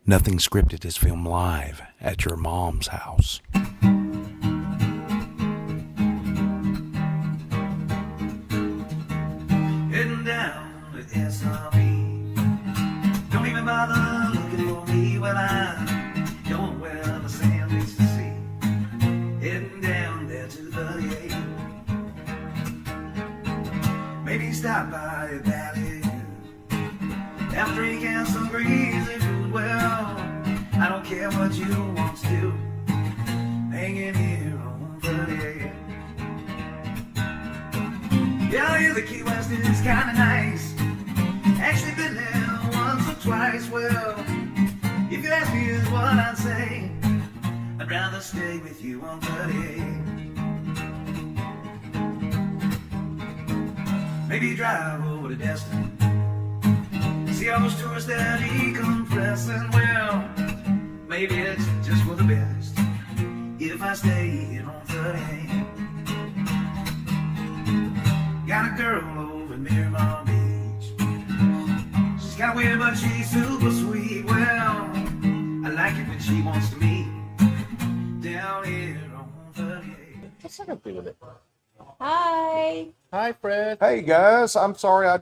Nothing Scripted is filmed live at your mom's house. Heading down to SRB. Don't even bother looking for me. Well, I'm going where the sand is to see. Heading down there to 38. Maybe stop by a valley. Have a drink and some greasy food. Well, I don't care what you want to do. Hanging here on 38. Yeah, I hear the Key West is kinda nice. Actually been there once or twice. Well, if you ask me is what I'd say, I'd rather stay with you on 38. Maybe drive over to Destin. See all those tourists that decompressing. Well, maybe it's just for the best if I stay here on 38. Got a girl over in Miramar Beach. She's got weird, but she's super sweet. Well, I like it when she wants to meet down here on 38. What's that got to do with it? Hi. Hi, Fred. Hey guys, I'm sorry I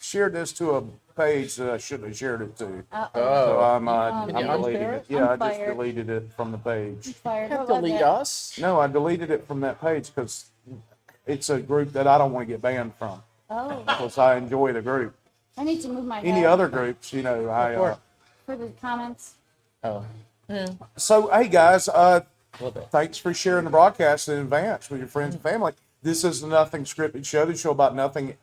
shared this to a page that I shouldn't have shared it to. So I'm Can you deleting unshare it. it? Yeah, I'm I just fired. deleted it from the page. Fired. Can't What was delete it? us. No, I deleted it from that page because it's a group that I don't want to get banned from. Oh, Because I enjoy the group. I need to move my Any head other groups, you know, for the comments. Oh, So hey guys, a little bit. thanks for sharing the broadcast in advance with your friends and family. This is the Nothing Scripted show, the show about nothing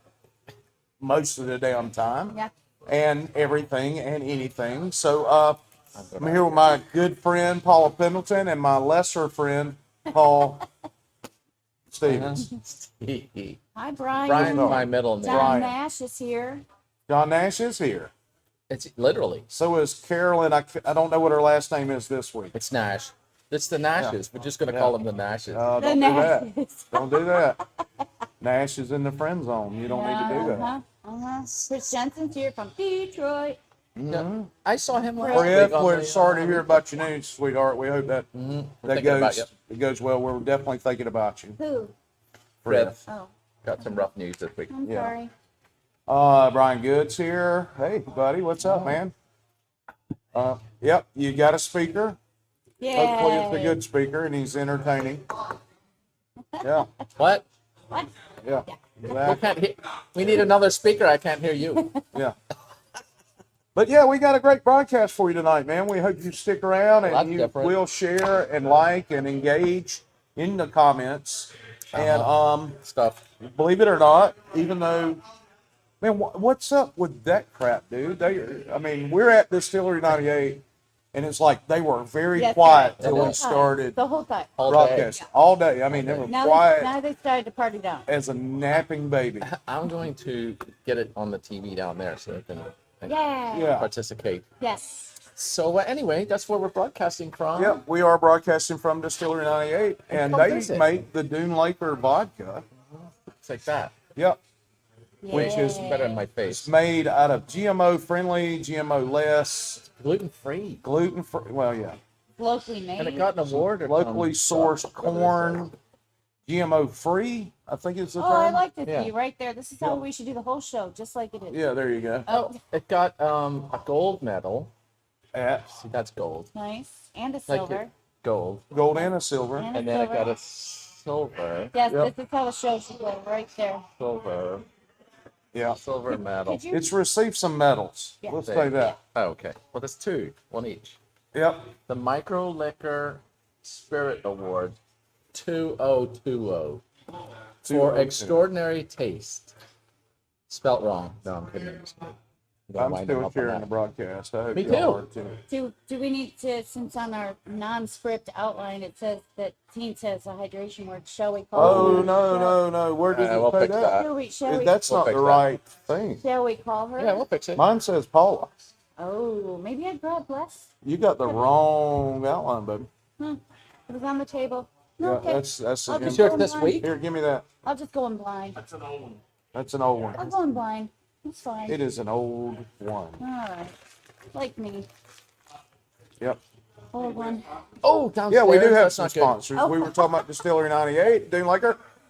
most of the damn time. Yeah. And everything and anything. So I'm here with my good friend Paula Pendleton and my lesser friend Paul Stevens. Hi, Brian. Brian's my middle name. John Brian. Nash is here. John Nash is here. It's literally. So is Carolyn. I don't know what her last name is this week. It's Nash. It's the Nashes. We're just going to call them the Nashes. Don't The do that. Nashes. Don't do that. Nash is in the friend zone. You don't need to do that. Chris Jensen's here from Detroit. Yeah. I saw him last Fred, week on we're the, sorry to hear about your news, sweetheart. We hope that We're that thinking about goes it goes well. We're definitely thinking about you, Who? Fred. Oh, Got some rough news this week. I'm Yeah. sorry. Brian Good's here. Hey, buddy, what's up, man? Yep, you got a speaker. Yeah. Hopefully, it's a good speaker and he's entertaining. Yeah, What? What? yeah, We exactly. can't hear. We need another speaker. I can't hear you. Yeah. But yeah, we got a great broadcast for you tonight, man. We hope you stick around That's and you different. will share and like and engage in the comments. And Stuff. believe it or not, even though, man, what's up with that crap, dude? I mean, we're at Distillery 98, and it's like they were very Yes, quiet the till whole we time. started The whole time. All day. broadcast all day. I mean, they were Now quiet they started to party down. as a napping baby. I'm going to get it on the TV down there so they can Yeah. Yeah. participate. Yes. So anyway, that's where we're broadcasting from. Yep, we are broadcasting from Distillery 98, and Come they visit. make the Dune Laker vodka. It's like that. Yep, Which is Yeah. better in my face. it's made out of GMO friendly, GMO less, Gluten free. gluten free. Well, yeah, Locally made. And it got an award. or locally some sourced stuff. corn, GMO free. I think it's the Oh, I term. like this Yeah. view right there. This is how we should do the whole show, just like it is. Yeah, there you go. Oh, it got a gold medal. At See, that's gold. Nice. And a Like silver. it- gold. gold and a silver. And And then it got silver. a silver. Yes, Yep. this is how the show should go, right there. Silver. Yeah, Silver medal. Could you? it's received some medals. Yeah. Let's say that. Oh, okay. Well, there's two. One each. Yep. The Micro Liquor Spirit Award 2020 for 2020. extraordinary taste. Spelt wrong. No, I'm kidding. I'm just kidding. You don't I'm wind still them up on sharing that. the broadcast. I hope Me y'all too. are too. Do we need to, since on our non-script outline it says that teen says a hydration word, shall we call Oh her? no! Where does we'll it say fix that. that? Shall we, That's We'll not fix the that. right thing. shall we call her? Yeah, we'll fix it. Mine says Paula. Oh, maybe I brought less. You got the wrong outline, baby. It was on the table. Yeah, Okay. that's I'll You just sure go it's this in blind. week? here. Give me that. I'll just go in blind. That's an old one. I'll go in blind. It's fine. It is an old one. All right. Like me. Yep. Hold one. Oh, downstairs. Yeah, we do have That's some not good. sponsors. We were talking about Distillery 98, doing like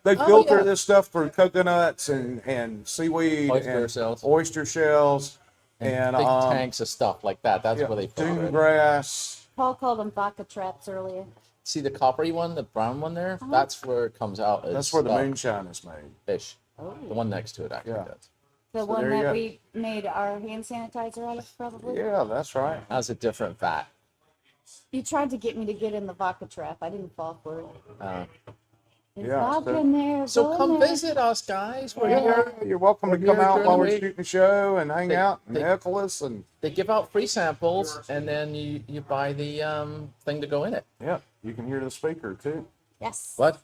they Oh, filter yeah. this stuff through coconuts and seaweed Oyster and shells. oyster shells and Big tanks of stuff like that. That's where they filter dune it. grass. Paul called them vodka traps earlier. See the coppery one, the brown one there? That's where it comes out as That's where the stuff. moonshine is made. Fish. The one next to it actually Yeah. does. The one there you that go. we made our hand sanitizer out of, probably. Yeah, that's right. That's a different vat. You tried to get me to get in the vodka trap. I didn't fall for it. There's Yeah, vodka so- in there. So go in come there. visit us, guys. We're Yeah. here. You're welcome to We're come here out during while the we're week. shooting the show and hang out and they- heckle us and They give out free samples, and then you buy the thing to go in it. yeah, you can hear the speaker too. Yes. What?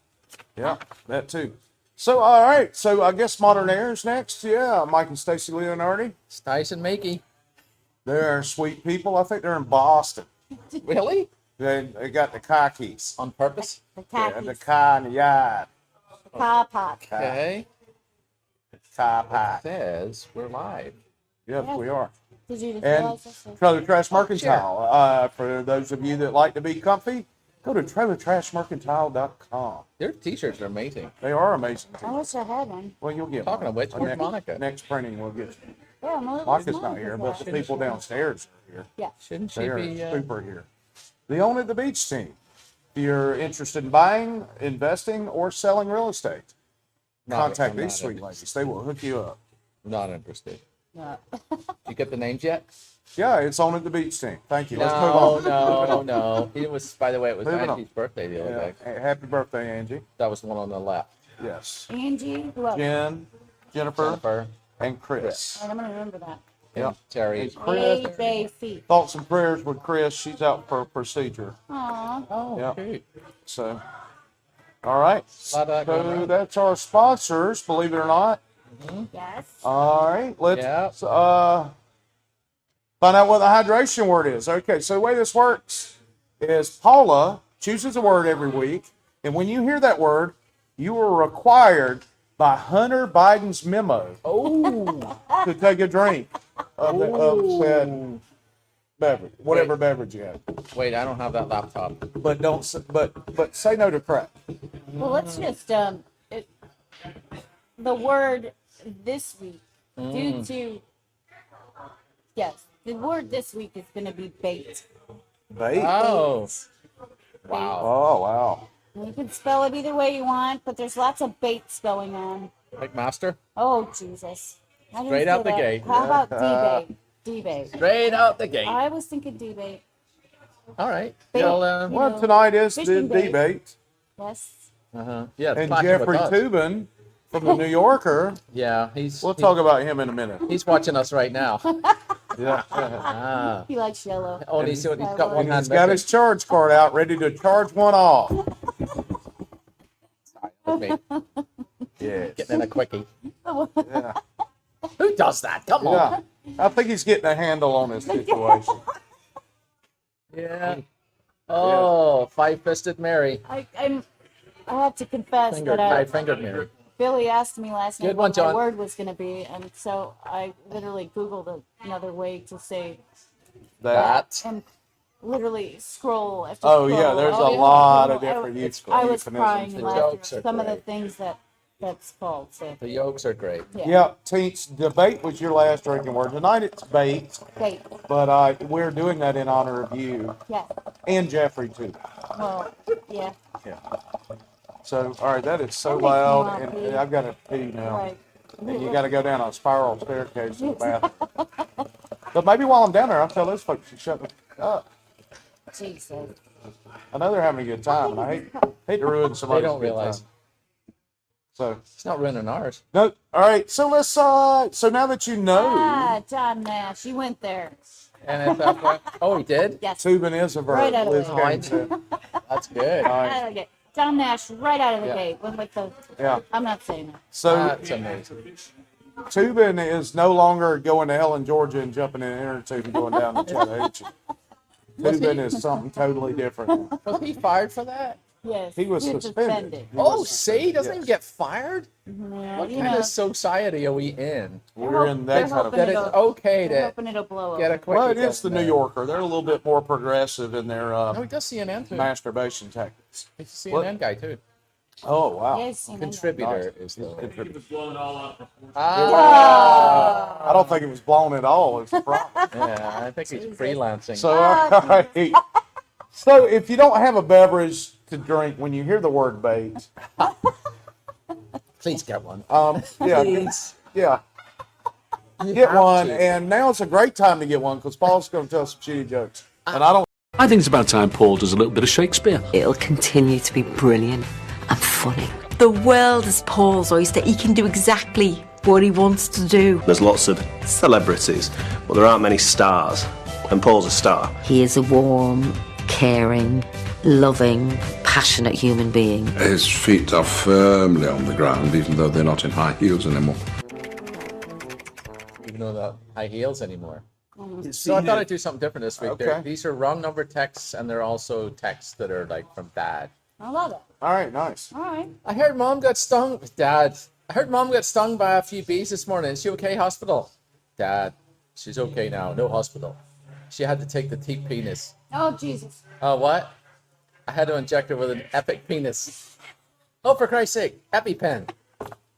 Yeah, that too. So all right, so I guess Modern Air's next. Yeah, Mike and Stacy Leonardi. It's Tyson Makey. They're sweet people. I think they're in Boston. Really? They got the car keys. On purpose? The Yeah, khakis. the car in the yard. The car pot. Okay. Car pack. Says we're live. Yes, we are. Did you just And realize this? Trailer Trash Mercantile. For those of you that like to be comfy, go to trailertrashmercantile.com. Their t-shirts are amazing. They are amazing. I wish I had one. Well, you'll get Talking one. of which, where's Monica? Next printing, we'll get you. Yeah, Monica's not here, but the people downstairs are here. Yeah. Shouldn't she They are be? super here. The Own at the Beach team. If you're interested in buying, investing, or selling real estate, contact these sweet ladies. They will hook you up. Not interested. No. You get the names yet? Yeah, it's Own at the Beach team. Thank you. Let's move No, on. no. It was, by the way, it was Moving on. Angie's birthday the other day. Yeah. Happy birthday, Angie. That was the one on the left. Yes. Angie, who else? Jen, Jennifer, Jennifer, and Chris. All right, I'm gonna remember that. Yeah. Terry. And Chris. ABC. Thoughts and prayers with Chris. She's out for a procedure. Aw. Oh, Yeah. cute. So, all right. A lot of that going So around. that's our sponsors, believe it or not. Yes. All right. Let's Yeah. find out what the hydration word is. Okay. So the way this works is Paula chooses a word every week. And when you hear that word, you are required by Hunter Biden's memo to take a drink of said beverage, whatever beverage you have. Wait, I don't have that laptop. But don't. But say no to crack. Well, let's just the word this week due to the word this week is going to be bait. Bait. Oh. Wow. Oh wow. You can spell it either way you want, but there's lots of baits going on. Like master? Oh Jesus! I didn't Straight say out the that. gate. How about D-bait? D-bait. Straight out the gate. I was thinking D-bait. All right. Bait. Well, You Well, know, tonight is the fishing bait. debate, Yes. yeah. and clashing Jeffrey with us. Toobin from the New Yorker. Yeah, We'll talk about him in a minute. He's watching us right now. Yeah. Ah. He likes yellow. Oh, and he's got one And hand he's got his charge card out, ready to charge one off. missing. Yeah. Getting in a quickie. Yeah. Who does that? Come on. I think he's getting a handle on this situation. Yeah. Oh, five-fisted Mary. I have to confess that Five-fingered Mary. Billy asked me last night Good one, what my John. word was going to be, and so I literally Googled another way to say That. and literally scroll after Oh, scroll. yeah, there's a yeah. lot of I- different I was euphemisms. crying The in jokes laughter. are Some of the great. things that's called. So The yolks are great. Yeah, Teens, debate was your last drinking word. Tonight it's bait, bait. but we're doing that in honor of you Yeah. and Jeffrey, too. Well, yeah. Yeah. So, all right, that is so That makes me loud, want and pee. I've got to pee now. Right. And you got to go down a spiral staircase to the bathroom. But maybe while I'm down there, I'll tell those folks to shut up. Jesus. I know they're having a good time, and I hate to ruin They somebody's don't good realize. time. So, It's not ruining ours. no, all right, so let's, so now that you know, John Nash, you went there. NFL. Oh, he did? Yes. Tubin is a verb. Right out of Liz the way. Gaines said. That's good. Right out of the gate. John Nash, right out of the Yeah. gate. Went with the. Yeah. I'm not saying that. So, That's amazing. Tubin is no longer going to Helen, Georgia and jumping in an inner tube and going down to Chattahoochee. Tubin is something totally different. Was he fired for that? Yes. He was suspended. He Oh, was see, he doesn't yes. even get fired. Yeah, What you kind know, of society are we in? We're in they're that kind of. hoping That it's it'll- okay they're to hoping it'll blow get a over. quick. Well, it is the New Yorker. They're a little bit more progressive in their No, he does CNN too. masturbation tactics. He's a CNN guy too. Oh wow! Yes, seen it. Contributor is the. I don't think it was blown at all. It's the problem. Yeah, I think he's freelancing. So, all right. So, if you don't have a beverage to drink when you hear the word bait, Please get one. yeah, yeah, get one. And now it's a great time to get one because Paul's going to tell some shitty jokes, and I don't. I think it's about time Paul does a little bit of Shakespeare. It'll continue to be brilliant and funny. The world is Paul's oyster. He can do exactly what he wants to do. There's lots of celebrities, but there aren't many stars, and Paul's a star. He is a warm, caring, loving, passionate human being. His feet are firmly on the ground, even though they're not in high heels anymore. Even though the high heels anymore. So I thought I'd do something different this week. Okay. These are wrong number texts, and they're also texts that are like from Dad. I love it. All right, nice. All right. I heard Mom got stung. Dad, I heard Mom got stung by a few bees this morning. Is she okay? Hospital? Dad, she's okay now. No hospital. She had to take the teat penis. Oh, Jesus. Oh, what? I had to inject her with an epic penis. Oh, for Christ's sake, EpiPen.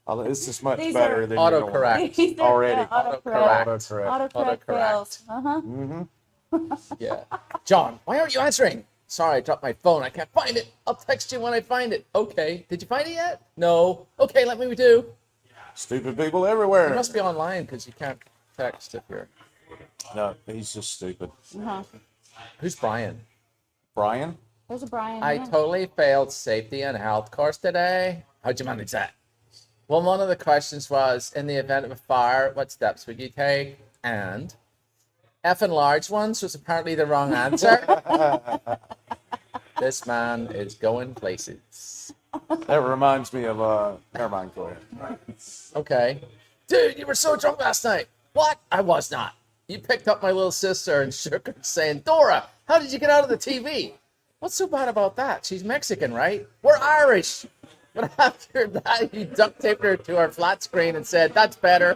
Oh, this is much These better are than Autocorrect. These are- Already. yeah, autocorrect. Autocorrect. Autocorrect fails. Autocorrect. Yeah. John, why aren't you answering? Sorry, I dropped my phone. I can't find it. I'll text you when I find it. Okay. Did you find it yet? No. Okay, let me do. Stupid people It everywhere. must be online because you can't text if you're. No, he's just stupid. Who's Brian? Brian? There's a Brian. I yeah. totally failed safety and health course today. How'd you manage that? Well, one of the questions was, in the event of a fire, what steps would you take? And effing large ones was apparently the wrong answer. This man is going places. That reminds me of, never mind, go ahead. Okay. Dude, you were so drunk last night. What? I was not. You picked up my little sister and shook her saying, Dora, how did you get out of the TV? What's so bad about that? She's Mexican, right? We're Irish. But after that, you duct taped her to our flat screen and said, that's better.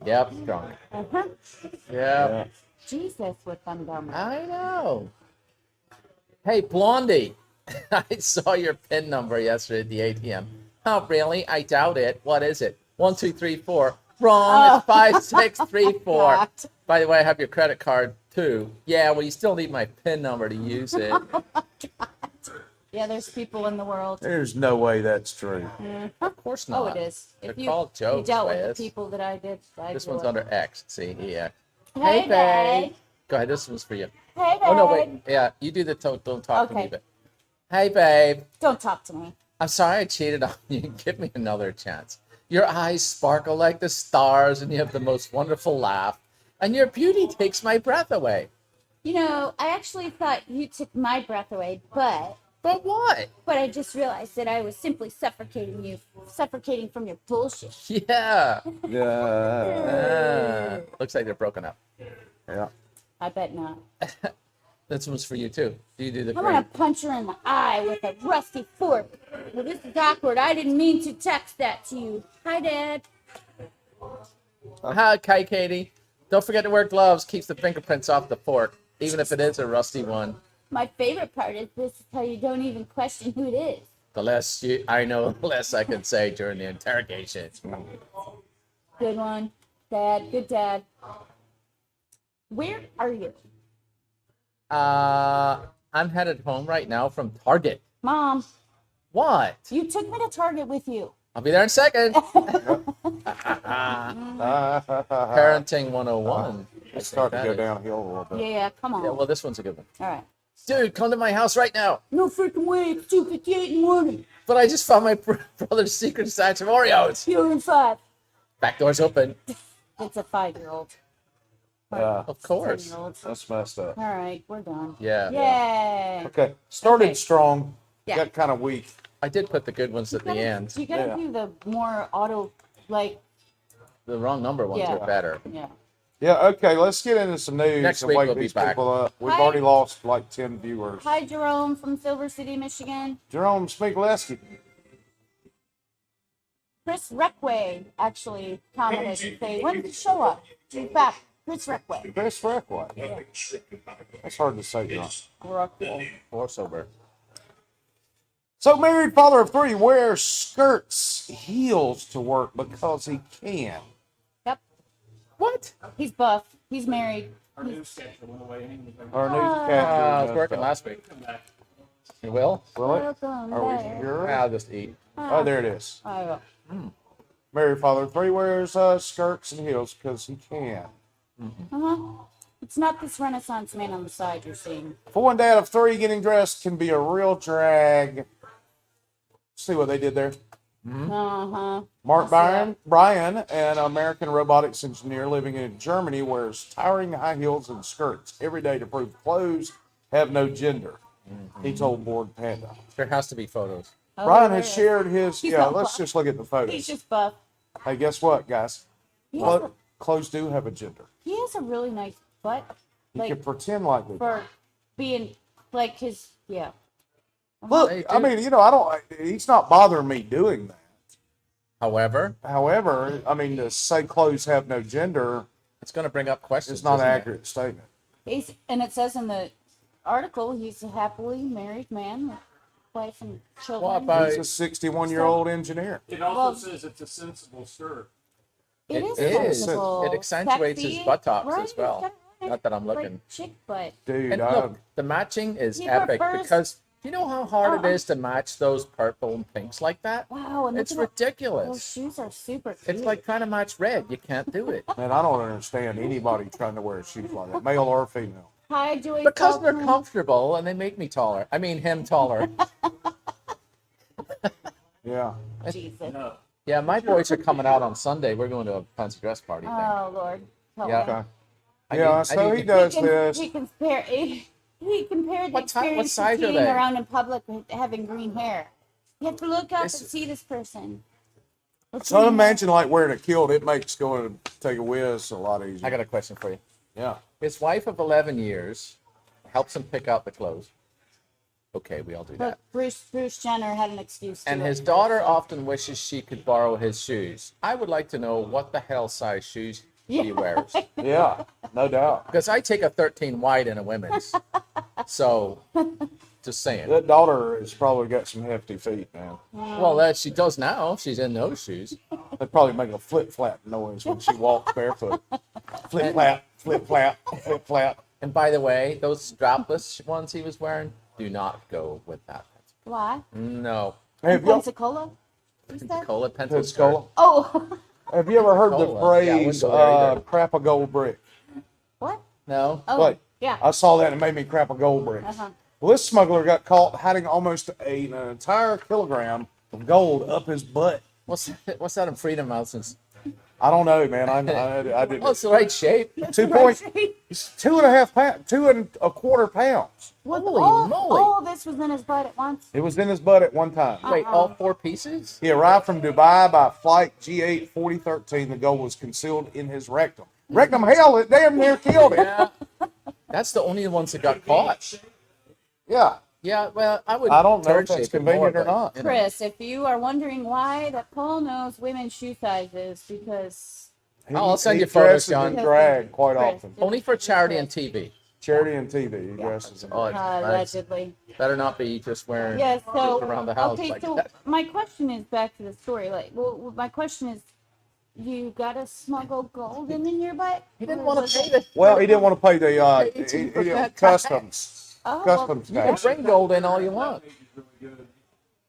Yep, drunk. Yep. Jesus with them dumb. I know. Hey, Blondie, I saw your PIN number yesterday at the ATM. Oh, really? I doubt it. What is it? 1, 2, 3, 4. Wrong. It's 5, 6, 3, 4. By the way, I have your credit card too. Yeah, well, you still need my PIN number to use it. Yeah, there's people in the world. There's no way that's true. Of course not. Oh, it is. They're If you, called you jokes, dealt with Liz. the people that I did. This one's under X. See, yeah. Hey, babe. Go ahead. This one's for you. Hey, babe. Oh no, wait. Yeah, you do the don't talk to me, Okay. but. Hey, babe. Don't talk to me. I'm sorry I cheated on you. Give me another chance. Your eyes sparkle like the stars, and you have the most wonderful laugh. And your beauty takes my breath away. You know, I actually thought you took my breath away, but what? But I just realized that I was simply suffocating from your bullshit. Yeah. Yeah. Looks like they're broken up. Yeah. I bet not. This one's for you too. Do you do the I'm gonna punch her in the eye with a rusty fork. Well, this is awkward. I didn't mean to text that to you. Hi, Dad. Okay, Katie. Don't forget to wear gloves. Keeps the fingerprints off the fork, even if it is a rusty one. My favorite part is this is how you don't even question who it is. The less I know, the less I can say during the interrogation. Good one, Dad. Good dad. Where are you? I'm headed home right now from Target. Mom, What? you took me to Target with you. I'll be there in a second. Parenting 101. It's starting to go downhill a little bit. Yeah, come on. Yeah, well, this one's a good one. All right. Dude, come to my house right now. No freaking way. It's 2:58 in the morning. But I just found my brother's secret stash of Oreos. You're in 5. Back door's open. It's a 5-year-old. Yeah, Of course. 10-year-old. that's messed up. All right, we're done. Yeah. Yay. Okay, started Okay. strong, Yeah. got kind of weak. I did put the good ones at the end. You gotta Yeah. do the more auto, like, The wrong number ones Yeah. are better. yeah. Yeah, okay, let's get into some news Next and week wake we'll be these back. people up. We've Hi. already lost like 10 viewers. Hi, Jerome from Silver City, Michigan. Jerome Smigleski. Chris Reckway actually commented and say, when did it show up? He's back. Chris Reckway. Chris Reckway. That's hard to say, John. Reckway. Or sober. So, married father of 3 wears skirts, heels to work because he can. Yep. What? He's buff. He's married. Our newscaster I was working last week. You will? Really? Welcome Are we back. sure? I'll just eat. Oh, there it is. Oh, Married father of 3 wears skirts and heels because he can. it's not this Renaissance man on the side you're seeing. For one dad of 3, getting dressed can be a real drag. See what they did there? Mark Bryan, an American robotics engineer living in Germany, wears towering high heels and skirts every day to prove clothes have no gender. He told Board Panda. There has to be photos. Oh, Brian there has it is. shared his. He's Yeah, not let's buff. just look at the He's photos. just buff. Hey, guess what, guys? He has, a, Clothes do have a gender. he has a really nice butt. You Like, can pretend like they for being, like, his, yeah. Look, They I do. mean, I don't. He's not bothering me doing that. However, However, I mean, to say clothes have no gender it's going to bring up questions. is not an isn't it? accurate statement. And it says in the article, he's a happily married man with wife and children. What about- He's a 61-year-old engineer. It also Well- says it's a sensible skirt. It It is is. sensible. It accentuates his Sexy, buttocks right? as well. He's got a Not that I'm like, looking. chick butt. Dude, And look, the matching is He epic prefers- because you know how hard Oh, it is to match those purple and pinks like that? Wow, and It's look at those ridiculous. shoes are super cute. It's like trying to match red. You can't do it. man, I don't understand anybody trying to wear shoes like that, male or female. Hi, Joey. Because they're Feldman. comfortable and they make me taller. I mean, him taller. Yeah. Jesus. Yeah, my boys are coming out on Sunday. We're going to a fancy dress party thing. Oh, Lord. Help Yeah. me. Okay. I Yeah, need- I so need- he does he this. He compared the What experience size of are being they? around in public with having green hair. You have to look up and This- see this person. With So green hair. imagine like wearing a kilt. It makes going to take a whiz a lot easier. I got a question for you. Yeah. His wife of 11 years helps him pick out the clothes. Okay, we all do that. But Bruce Jenner had an excuse to And it. his daughter often wishes she could borrow his shoes. I would like to know what the hell size shoes he wears. Yeah. No doubt. Because I take a 13 wide in a women's. So, just saying. That daughter has probably got some hefty feet, man. Well, she does now. She's in those shoes. They probably make a flip flap noise when she walks barefoot. Flip flap, flip flap, flip flap. And by the way, those strapless ones he was wearing do not go with that. Why? No. Have you, Pensacola? What's that? Cola pencil Pensacola? skirt. Oh, Have you ever heard the Pensacola. Yeah, I wouldn't phrase, go there either. crap a gold brick? what? No. Oh, Like, yeah. I saw that and it made me crap a gold brick. Well, this smuggler got caught hiding almost an entire kilogram of gold up his butt. What's that in Freedom Mountains? I don't know, man. I didn't. Oh, it's the right shape. 2.5 pounds, 2.25 pounds. Holy all, moly. all this was in his butt at once. It was in his butt at one time. Wait, all 4 pieces? He arrived from Dubai by flight G8 4013. The gold was concealed in his rectum. Rectum, hell, it damn near killed him. Yeah. That's the only ones that got caught. Yeah. Yeah, well, I would. I don't know turn if that's shape it convenient more, or not. but, you know. Chris, if you are wondering why that Paul knows women's shoe sizes, because I'll send He you photos, dresses John. in drag quite Chris, often. Only for charity and TV. Charity and TV, he dresses in Oh, drag. nice. allegedly. Better not be just wearing Yes. So just around the house okay. like So that. my question is back to the story. Like, well, my question is, you gotta smuggle gold in your butt? He didn't Or want was to pay it- the. Well, he didn't want to pay the 18% customs. Oh, Customs You can tax. bring gold in all you want.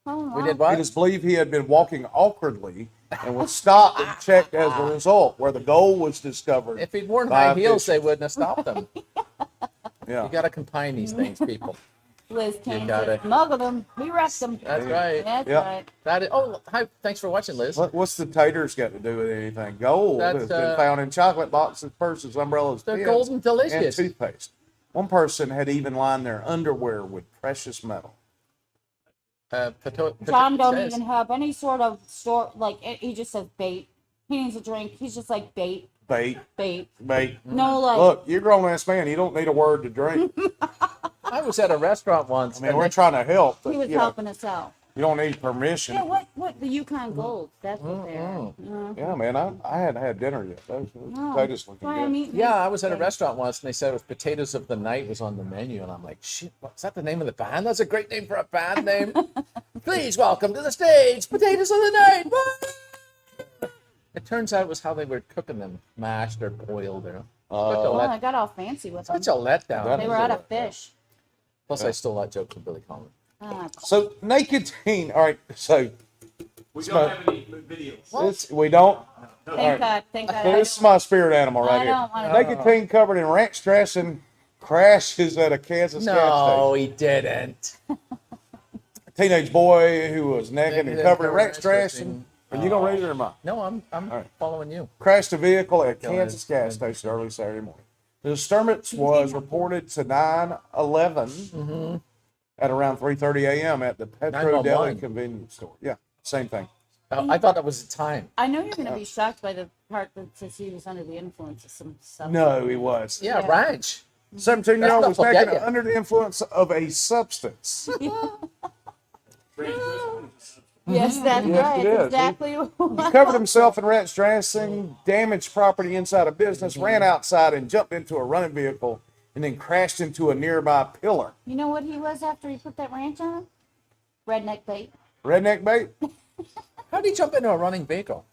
oh, We wow. did It what? is believed he had been walking awkwardly and was stopped and checked as a result, where the gold was discovered. If he'd worn by high heels, officials. they wouldn't have stopped him. Yeah. You got to combine these things, people. Liz Kane got said, it. smuggled them. We wrecked them. That's right. That's Yep. right. That is. Oh, hi. Thanks for watching, Liz. What's the taters got to do with anything? Gold That's, has been found in chocolate boxes, purses, umbrellas, They're pens, golden and delicious. toothpaste. One person had even lined their underwear with precious metal. John don't even have any sort of store. Like he just says bait. He needs a drink. He's just like bait. Bait. Bait. No, like. Look, you're a grown-ass man. You don't need a word to drink. I was at a restaurant once. I mean, we're trying to help. But, He was helping us out. You don't need permission. Yeah, what the Yukon Gold? That's what they're. Yeah, man, I hadn't had dinner yet. Those potatoes looking good. Yeah, I was at a restaurant once, and they said it was Potatoes of the Night was on the menu, and I'm like, shit, what's that the name of the band? That's a great name for a band name. Please welcome to the stage, Potatoes of the Night. It turns out it was how they were cooking them, mashed or boiled. Well, I got all fancy with them. Such a letdown. They were out of fish. Plus, I stole that joke from Billy Collins. So, naked teen. All right, so. We don't have any videos. We don't? Thank God. Thank God. This is my spirit animal right I here. don't wanna- Naked teen covered in ranch dressing crashes at a Kansas gas No, station. he didn't. A teenage boy who was naked and covered in ranch dressing. dressing. Are you gonna read it or not? No, I'm right. following you. Crashed a vehicle at a Go Kansas ahead. gas station early Saturday morning. The disturbance was reported to 911 at around 3:30 a.m. at the Petro Deli 911. convenience store. Yeah, same thing. I thought that was the time. I know you're going to be shocked by the part that says he was under the influence of some stuff. No, he was. Yeah, ranch. 17-year-old was That stuff will naked get ya. under the influence of a substance. Yes, that's right. it is. Exactly. He covered himself in ranch dressing, damaged property inside a business, ran outside and jumped into a running vehicle, and then crashed into a nearby pillar. You know what he was after he put that ranch on him? Redneck bait. Redneck bait? How did he jump into a running vehicle?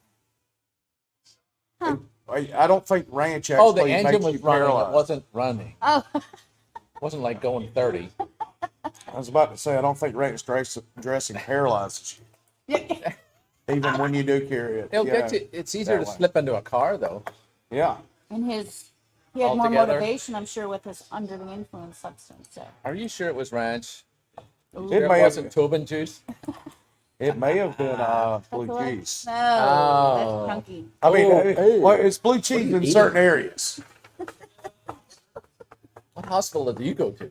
I don't think ranch Oh, actually the engine makes was you running. paralyzed. It wasn't running. Oh. It wasn't like going 30. I was about to say, I don't think ranch dressing paralyzes you, even when you do carry it. It'll Yeah, get you. It's easier to that way. slip into a car, though. Yeah. And he had more Altogether. motivation, I'm sure, with his under the influence substance. So. Are you sure it was ranch? It Sure may it wasn't have, Toobin juice? it may have been blue That's cheese. No, Oh. that's chunky. I mean, hey. well, it's blue cheese you in eating? certain areas. What hospital do you go to?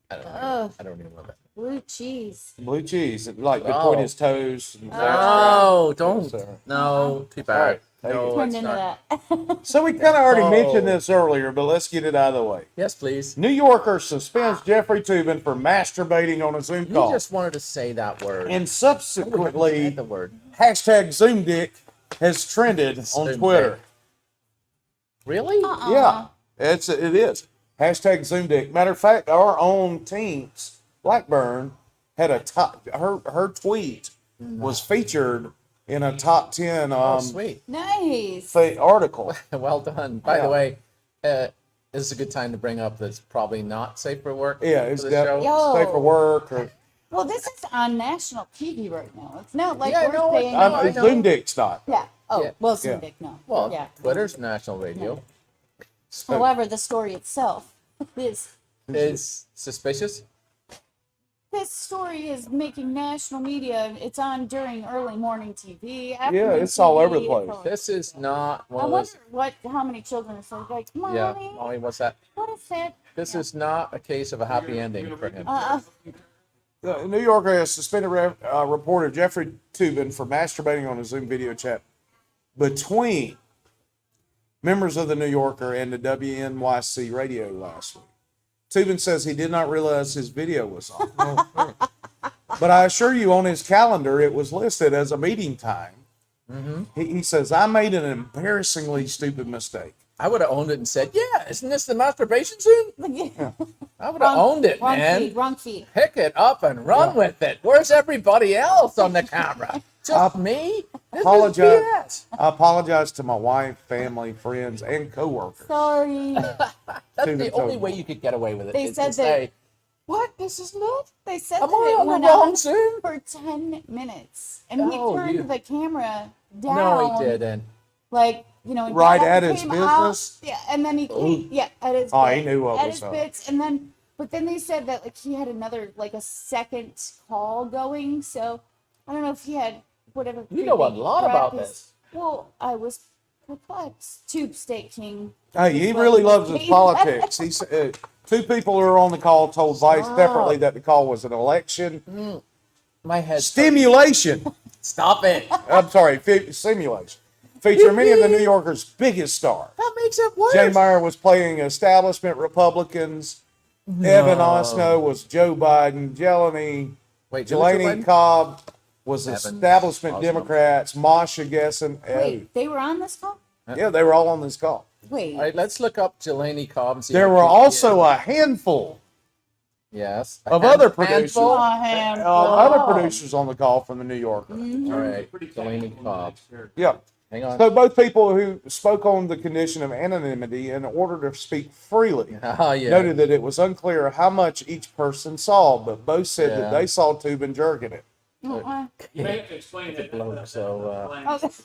I don't know. Ugh. I don't even know that. Blue cheese. Blue cheese, like between Oh. his toes. And No, don't. So- No, too All bad. right. No, Turned it's into not. that. So we kind of already Oh. mentioned this earlier, but let's get it out of the way. Yes, please. New Yorker suspends Jeffrey Toobin for masturbating on a Zoom You call. just wanted to say that word. And Said subsequently, the word. hashtag Zoom Dick has trended on Zoom Twitter. Dick. Really? Yeah, it is. Hashtag Zoom Dick. Matter of fact, our own teams, Blackburn, had a top. Her tweet was featured in a top 10 Oh, sweet. Nice. article. Well done. By Yeah. the way, this is a good time to bring up that's probably not safe for work. Yeah, it's for the show. definitely Yo. safe for work. Or, Well, this is on national TV right now. It's not like Yeah, we're no, saying. I know. Zoom Dick's not. Yeah. Oh, Yeah. well, Zoom Yeah. Dick, no. Well, yeah. Twitter's national radio. However, the story itself is. Is suspicious. This story is making national media. It's on during early morning TV. Yeah, afternoon it's all over the TV, place. it's all- This is not I one of wonder those. how many children are so like, Mommy, Yeah, Molly, what's that? what is that? This is not a case of a happy ending for him. The New Yorker has suspended reporter Jeffrey Toobin for masturbating on a Zoom video chat between members of the New Yorker and the WNYC radio last week. Toobin says he did not realize his video was on. But I assure you, on his calendar, it was listed as a meeting time. He says, I made an embarrassingly stupid mistake. I would have owned it and said, "Yeah, isn't this the masturbation Zoom?" I would have owned it, wrong man. feed, wrong feed. Pick it up and run with it. Where's everybody else on the camera? Just me? This Apologize. is BS. I apologize to my wife, family, friends, and coworkers. Sorry. That's Toobin the told only me. way you could get away with it. They is said to that- say, "What? This is not." They said Am that I it on the went wrong on Zoom? for 10 minutes. And he No, turned you- the camera down. No, he didn't. Like, you know, and Right Dad at his came out. business? Yeah, and then he came, at his Oh, he bit- knew what at was his up. bits, and then, but then they said that like he had another, like a second call going, so I don't know if he had whatever. You know a creepy lot crap about is- this. Well, I was perplexed. Tube Steak King. Hey, he is what really was loves his saying. politics. He's two people who are on the call told Vice separately that the call was an election My head. stimulation. Stop it. I'm sorry, simulation. featuring many of the New Yorker's biggest stars. That makes it worse. Jane Meyer was playing establishment Republicans. Evan Osno was Joe Biden. Wait, Jelani Cobb was Evan establishment Osno. Democrats. Masha Gessen. Wait, they were on this call? Yeah, they were all on this call. Wait. All right, let's look up Jelani Cobb. And see There how were cute she also is. a handful Yes. of other producers. Handful? Other producers on the call from the New Yorker. All right, Jelani Cobb. Yeah. Hang on. So both people who spoke on the condition of anonymity in order to speak freely Oh, yeah. noted that it was unclear how much each person saw, but both said Yeah. that they saw Toobin jerking it. Explain that. Bloke, so,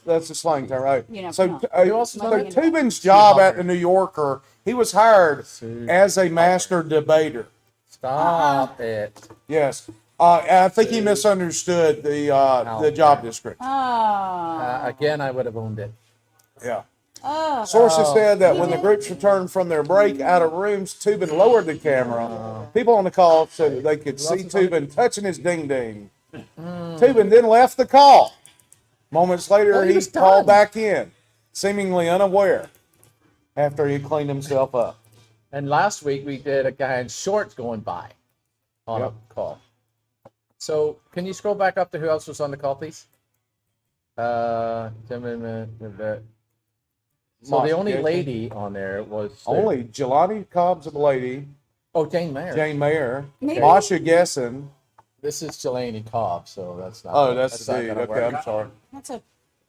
That's the slang term, right? You know, So, no. also so talking- Toobin's job at the New Yorker, he was hired as a master debater. stop it. Yes. I think he misunderstood the job description. Oh. Again, I would have owned it. Yeah. Oh. Sources said that when the groups returned from their break out of rooms, Toobin lowered the camera. People on the call said that they could see Toobin touching his ding-ding. Toobin then left the call. Moments later, Oh, he he was called done. back in, seemingly unaware, after he cleaned himself up. And last week we did a guy in shorts going by on Yep. a call. So can you scroll back up to who else was on the call, please? So the only lady on there was Only Jelani Cobb's a lady, Jane Mayer. Jane Mayer, Maybe- Masha Gessen. This is Jelani Cobb, so that's not. Oh, that's the not dude. gonna Okay, work. I'm sorry. That's a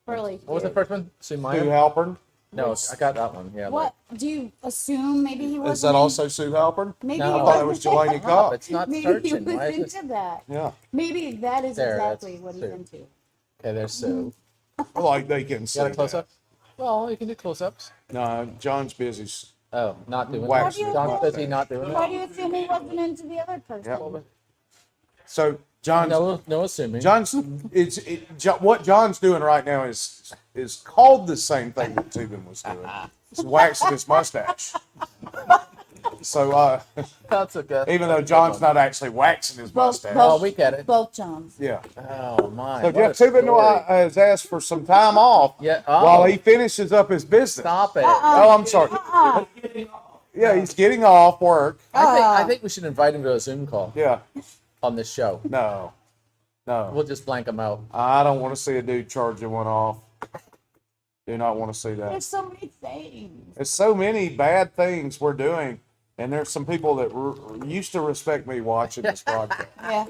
really. What was the first one? Sue Meyer? Sue Halpern. No, I got that one. Yeah. What do you assume? Maybe he wasn't. Is that also Sue Halpern? Maybe No. he I thought it was wasn't. Jelani Cobb. It's not Maybe searching. he Why was is it? into that. Yeah. Maybe that is There, exactly that's what he's Sue. into. Okay, there's Sue. Like they can see. Got a close that. up? Well, you can do close ups. No, John's busy. Oh, not doing Wax that. it. John's busy not doing Why that. do you assume he wasn't into the other person? Yep. So John's No assuming. what John's doing right now is called the same thing that Toobin was doing. He's waxing his mustache. So That's a good. even though John's not actually waxing his mustache, Oh, we get it. Both Johns. yeah. Oh my. So what Jeff a Toobin story. has asked for some time off Yeah. while Oh, he finishes up his business. stop it. Oh, I'm sorry. Yeah, he's getting off work. I think we should invite him to a Zoom call Yeah. on this show. No. We'll just blank him out. I don't want to see a dude charging one off. Do not want to see that. There's so many things. There's so many bad things we're doing, and there's some people that used to respect me watching this broadcast, Yeah.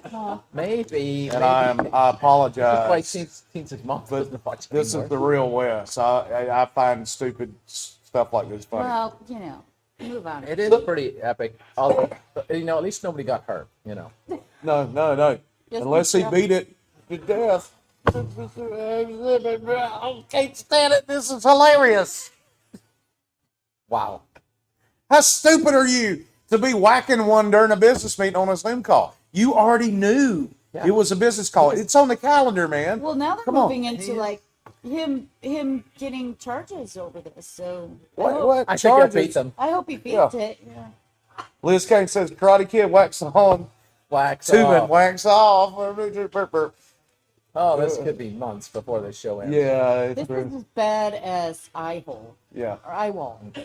Maybe. and maybe. I That's why apologize. Teen's mom But doesn't watch this is anymore. the real Wes. I find stupid stuff like this funny. Well, move on. It is pretty epic. Although, at least nobody got hurt. No. Just Unless he be beat it to death. I can't stand it. This is hilarious. Wow. How stupid are you to be whacking one during a business meeting on a Zoom call? You already knew it was a business call. It's on the calendar, man. Well, now they're Come on. moving into like him getting charges over this. So What I think I charges? beat them. I hope he beats Yeah. it. Yeah. Liz Kane says, Karate Kid, wax on. Wax Toobin, off. wax off. Oh, this could be months before the show ends. Yeah, it's This true. is as bad as eye hole Yeah. or eye wall. For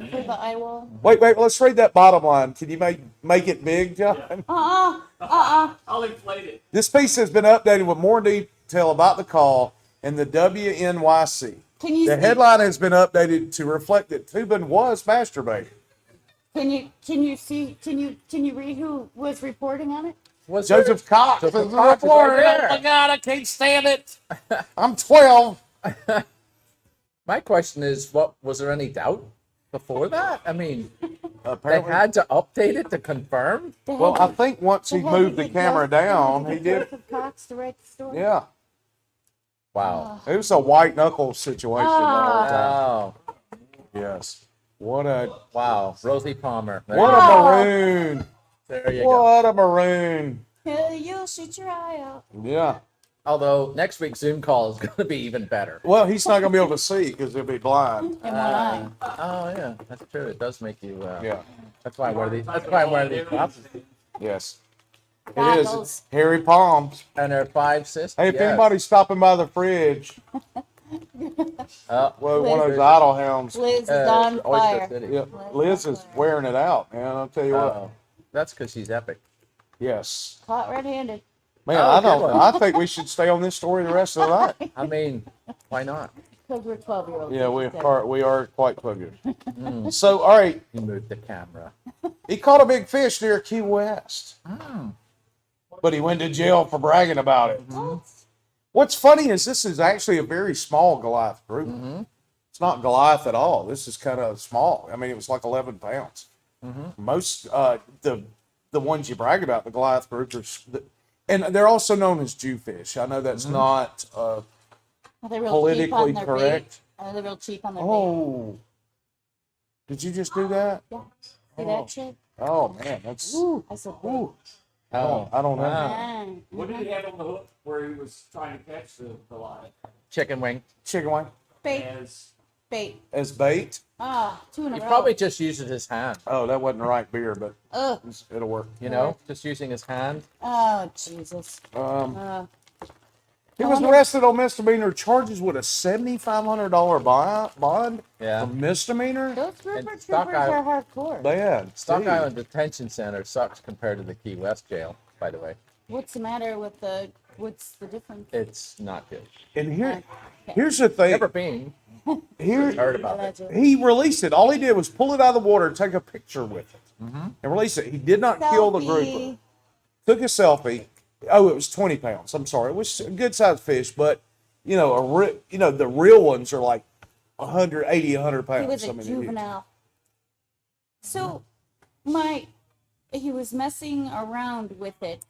the eye wall. Wait, let's read that bottom line. Can you make it big, John? I'll inflate it. This piece has been updated with more detail about the call and the WNYC. Can you The see- headline has been updated to reflect that Toobin was masturbating. Can you read who was reporting on it? Was Joseph Cox. Joseph is Cox is reporting. right there. Oh my God, I can't stand it. I'm 12. My question is, was there any doubt before that? I mean, they Apparently. had to update it to confirm. They Well, had I to- think once they he had to moved the get camera Joseph- down, they he had to get did. Joseph Cox to write the story. Yeah. Wow. It was a white knuckle situation the whole time. Oh, Yes. What a Rosie Palmer. There, what a maroon. there you go. What a maroon. Yeah, you should try out. Yeah. Although next week's Zoom call is going to be even better. Well, he's not going to be able to see because he'll be blind. In one eye. Oh yeah, that's true. It does make you. Yeah. That's why I wear these. That's why I wear these glasses. Yes. It is. Goggles. It's hairy palms. And her 5 sisters. Hey, if anybody's stopping by the fridge, Oh, Well, one of those Liz- idle hounds. Liz is on Oyster fire. City. Yeah, Liz is wearing it out, man. I'll tell you what. Oh, that's because she's epic. Yes. Caught red-handed. Man, Oh, I good don't. one. I think we should stay on this story the rest of the night. I mean, why not? Because we're 12-year-olds. Yeah, we are quite good. So, all right, You moved the camera. he caught a big fish near Key West, but he went to jail for bragging about it. What's funny is this is actually a very small Goliath group. It's not Goliath at all. This is kind of small. I mean, it was like 11 pounds. Most the ones you brag about, the Goliath group, and they're also known as Jewfish. I know that's not Are they real politically cheap on their correct. bait? Are they real cheap on their bait? Oh, did you just do that? Yeah. See that shit? Oh man, that's. I said, Ooh. Oh, I don't know. wow. What did he have on the hook where he was trying to catch the line? Chicken wing. Chicken wing bait, As bait. as bait. Ah, 2 in a He row. probably just uses his hand. Oh, that wasn't the right beer, but Ugh. it'll work. You know, just using his hand. Oh, Jesus. He was arrested on misdemeanor charges with a $7,500 bond Yeah. for misdemeanor. Those grouper And Stock troopers are Island- hardcore. Man, Stock dude. Island Detention Center sucks compared to the Key West jail, by the way. What's the matter with what's the difference? It's not good. And here's the thing. Never been. Here, Heard about it. Allegedly. he released it. All he did was pull it out of the water, take a picture with it, and release it. He did not kill the grouper. Selfie. Took a selfie. Oh, it was 20 pounds. I'm sorry. It was a good sized fish, but you know, the real ones are like 180, 100 pounds. He was I a mean, juvenile. So, he was messing around with it.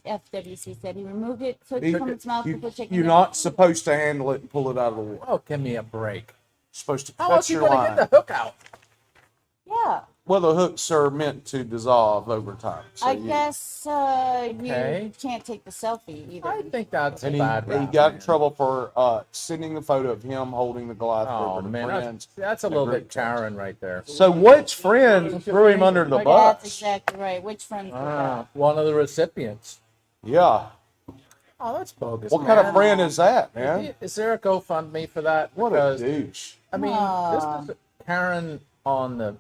FWC said he removed it, took it from its mouth before taking You're it. not supposed to handle it and pull it out of the water. Oh, give me a break. You're supposed to How cut else you your gonna line. get the hook out? Yeah, Well, the hooks are meant to dissolve over time. So I guess Okay. you can't take the selfie either. I think that's And a bad he rap, got in man. trouble for sending the photo of him holding the Goliath Oh grouper to man, friends. that's a and little group bit text. Karen right there. So which friend threw him under the Like, bus? That's exactly right. Which friends were that? One of the recipients. Yeah. Oh, that's bogus. What kind of friend is that, man? Is there a GoFundMe for that? What a Because, douche. I mean, this is Karen on the,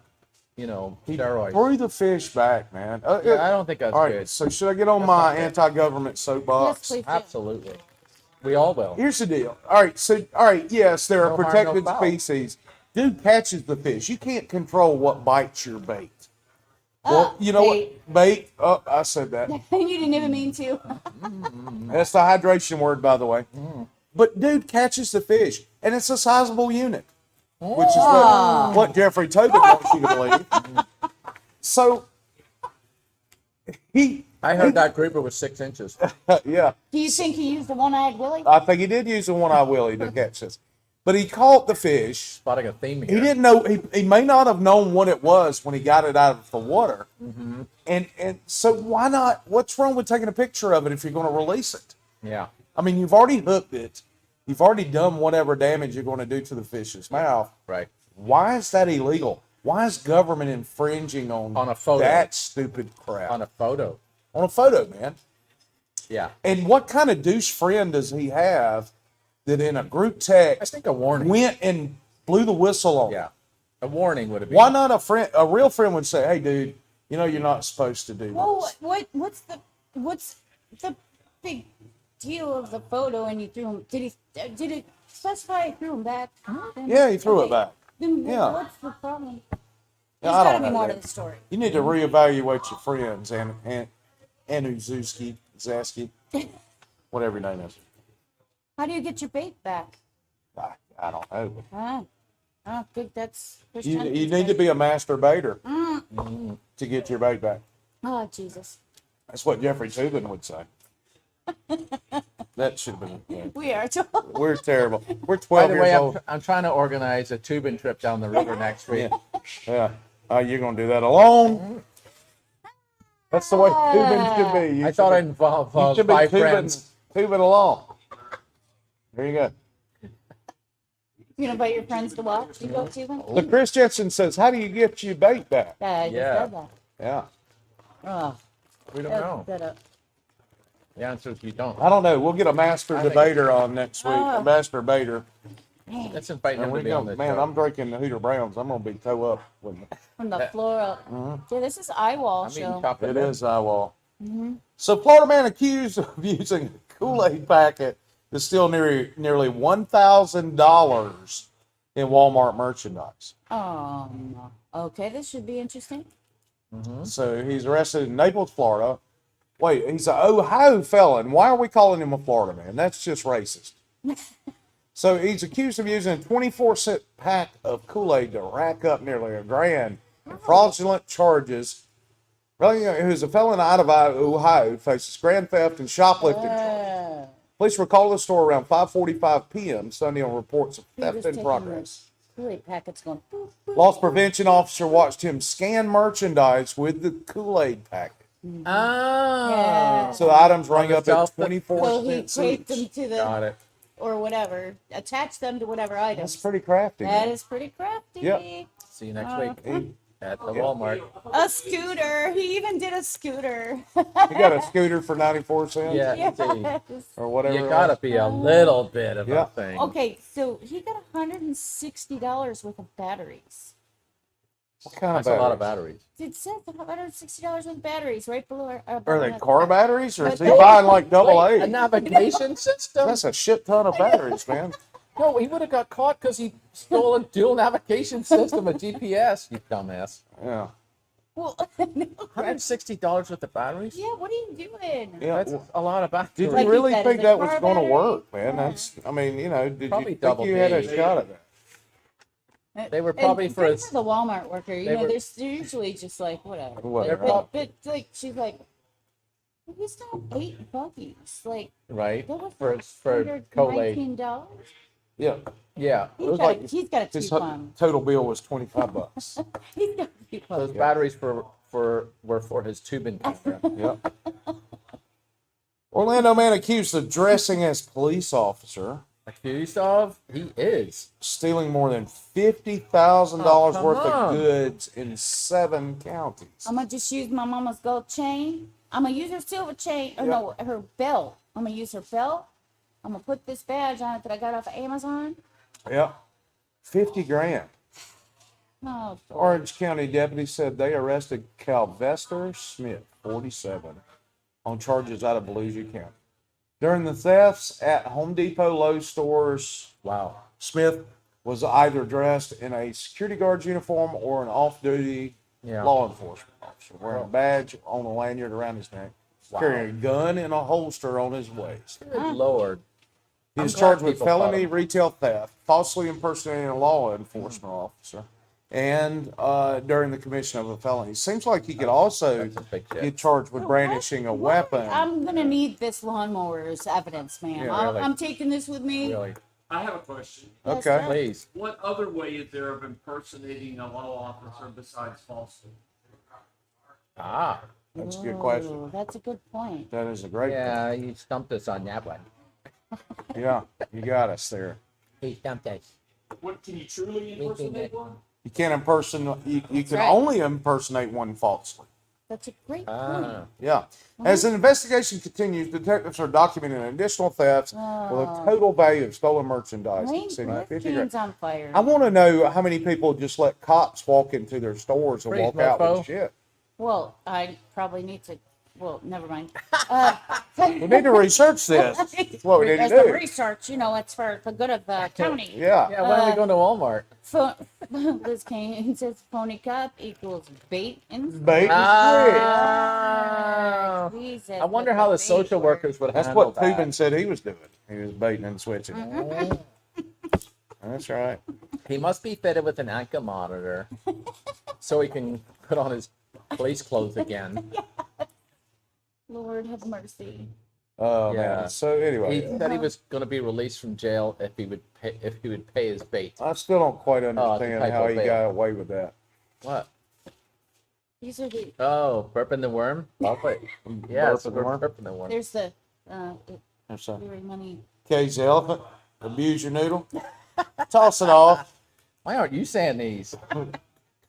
steroids. Threw the fish back, man. Yeah, I don't think that's All right, good. so should I get on my anti-government Yes, soapbox? please do. Absolutely. We all will. Here's the deal. All right, yes, they're No a harm, no protected foul. species. Dude catches the fish. You can't control what bites your bait. Well, you know bait. what? Bait. Oh, I said that. You didn't even mean to. That's the hydration word, by the way. But dude catches the fish, and it's a sizable unit, which is what Jeffrey Toobin wants you to believe. So I heard that grouper was 6 inches. yeah, Do you think he used the one-eyed Willie? I think he did use the one-eye willie to catch this, but he caught the fish. Spotting a theme He here. didn't know. He may not have known what it was when he got it out of the water. And so why not? What's wrong with taking a picture of it if you're going to release it? Yeah. I mean, you've already hooked it. You've already done whatever damage you're going to do to the fish's mouth. Right. Why is that illegal? Why is government infringing on A photo. that stupid crap? On a photo. On a photo, man. Yeah. And what kind of douche friend does he have that in a group I text think a warning. went and blew the whistle on? Yeah. A warning would have been. Why not a real friend would say, "Hey, dude, you know you're not supposed to do Well, this." what's the big deal of the photo? And you threw him? Did it specify he threw him back? Then- Yeah, he threw it okay. back. Then Yeah. what's the problem? Yeah, There's I got to don't be know more that. to the story. You need to reevaluate your friends, and Anuzuski, Zaski, whatever your name is. How do you get your bait back? I don't know. Oh, good. That's You need to be a masturbator to get your bait back. Oh, Jesus. That's what Jeffrey Toobin would say. That should have been. Yeah. We are. We're terrible. We're By 12 the years way, old. I'm trying to organize a Toobin trip down the river next week. Yeah. You're going to do that alone? That's the way Toobin should be. You I should thought be- I'd involve you should be five friends. Toobin alone. There you go. You invite your friends to watch. You go to them. So Chris Jensen says, "How do you get your bait back?" I just Yeah. said that. Yeah. Oh, We don't that- know. that, The answer is you don't. I don't know. We'll get a master I think- debater on next week. Oh. A master debater. Let's invite And him we to be go, on this man, show. I'm drinking the Hooter Browns. I'm gonna be toe up with me. From the floor up. Yeah, this is eyewall I'm eating show. chocolate. It milk. is Iowa. So, Florida man accused of using a Kool-Aid packet to steal nearly $1,000 in Walmart merchandise. Okay, this should be interesting. So he's arrested in Naples, Florida. Wait, he's an Ohio felon. Why are we calling him a Florida man? That's just racist. So he's accused of using a 24-cent pack of Kool-Aid to rack up nearly $1,000 in fraudulent charges. Really, who's a felon out of Ohio, faces grand theft and shoplifting charges. Police were called to the store around 5:45 p.m. Sunday on reports of He was theft in taking progress. the Kool-Aid packets going. Boop, boop. Loss prevention officer watched him scan merchandise with the Kool-Aid packet. Oh. Yeah. So the items rang the up at shelf, 24 So he cents taped them each. to the Got it. or whatever, attach them to whatever That's items. pretty crafty. That man. is pretty crafty. Yep. See you next week He, at the Walmart. A scooter. He even did a scooter. he got a scooter for 94 cents Yeah, see. Yes. or whatever. You it gotta was. be a little bit of Yeah. a thing. Okay, so he got $160 worth of batteries. What kind That's of a lot of batteries? batteries. It says $160 worth of batteries right below. Are they car batteries or is he But- buying like double Wait, A? a navigation system? That's a shit ton of batteries, man. No, he would have got caught because he stole a dual navigation system, a GPS. You dumbass. Yeah. Well, $160 worth of batteries? yeah, what are you doing? Yeah. That's well, a lot of batteries. did Like you you really said, think is it that was car going to battery? work, man? Yeah. That's, I mean, you know, did Probably you think double you had a B. shot at that? They were And probably for good his- the Walmart worker. You they know, were- they're usually just like whatever. Whatever. But like she's like, we still have 8 buggies. Like right? that was For Kool-Aid. $119. Yeah. Yeah. It was like He's got a his coupon. total bill was $25. He's got a coupon. Those batteries were for his Toobin camera. Yep. Orlando man accused of dressing as police officer, Accused of? He is. stealing more than $50,000 Oh, come worth on. of goods in 7 counties. I'm gonna just use my mama's gold chain. I'm gonna use her silver chain. Or no, her belt. I'm gonna use her belt. I'm gonna put this badge on it that I got off of Amazon. Yep. 50 grand. Oh, Orange County deputies said they arrested Calvester Smith, 47, on charges out of Volusia County. During the thefts at Home Depot, Lowe's stores, Wow. Smith was either dressed in a security guard's uniform or an off-duty Yeah. law enforcement officer, wearing a badge on a lanyard around his neck, carrying a gun in a holster on his waist. Good Lord. He was I'm glad charged with people caught felony him. retail theft, falsely impersonating a law enforcement officer, and during the commission of a felony. Seems like he could also That's a big shit. get charged with brandishing a weapon. I'm gonna need this lawnmower as evidence, ma'am. Yeah, really. I'm taking this with me. Really. I have a question. Yes, Okay. sir. Please. What other way is there of impersonating a law officer besides falsely? Ah. That's a good question. Ooh, that's a good point. That is a great Yeah, you stumped us on that one. point. Yeah, you got us there. He stumped us. What can you truly impersonate one? You can't impersonate, you can right. only impersonate one falsely. That's a great Ah. point. Yeah. As an investigation continues, detectives are documenting additional thefts with a total value of stolen merchandise Rain exceeding Rain 50 Cane's grand. on fire. I want to know how many people just let cops walk into their stores and Freeze, walk out mofo. with shit. Well, I probably need to. Well, never mind. We need to research this. That's what we need to As the do. research, you know, it's for the good of the county. Yeah. Yeah, when are we going to Walmart? Liz Kane says phony cop equals bait and Bait and Ah. He says I wonder that how the bait social word- workers would That's handle what that. Toobin said he was doing. He was baiting and switching. That's right. He must be fitted with an ankle monitor so he can put on his police clothes again. Lord have mercy. Oh Yeah. man. So He anyway, said he was going to be released from jail if he would pay his bait. I still don't quite the understand type how of he bail. got away with that. What? These are the. Oh, burping the worm? Lovely. Yes, Burping the we're worm? burping the worm. There's the. That's a Very money. cage the elephant. Abuse your noodle. Toss it off. Why aren't you saying these?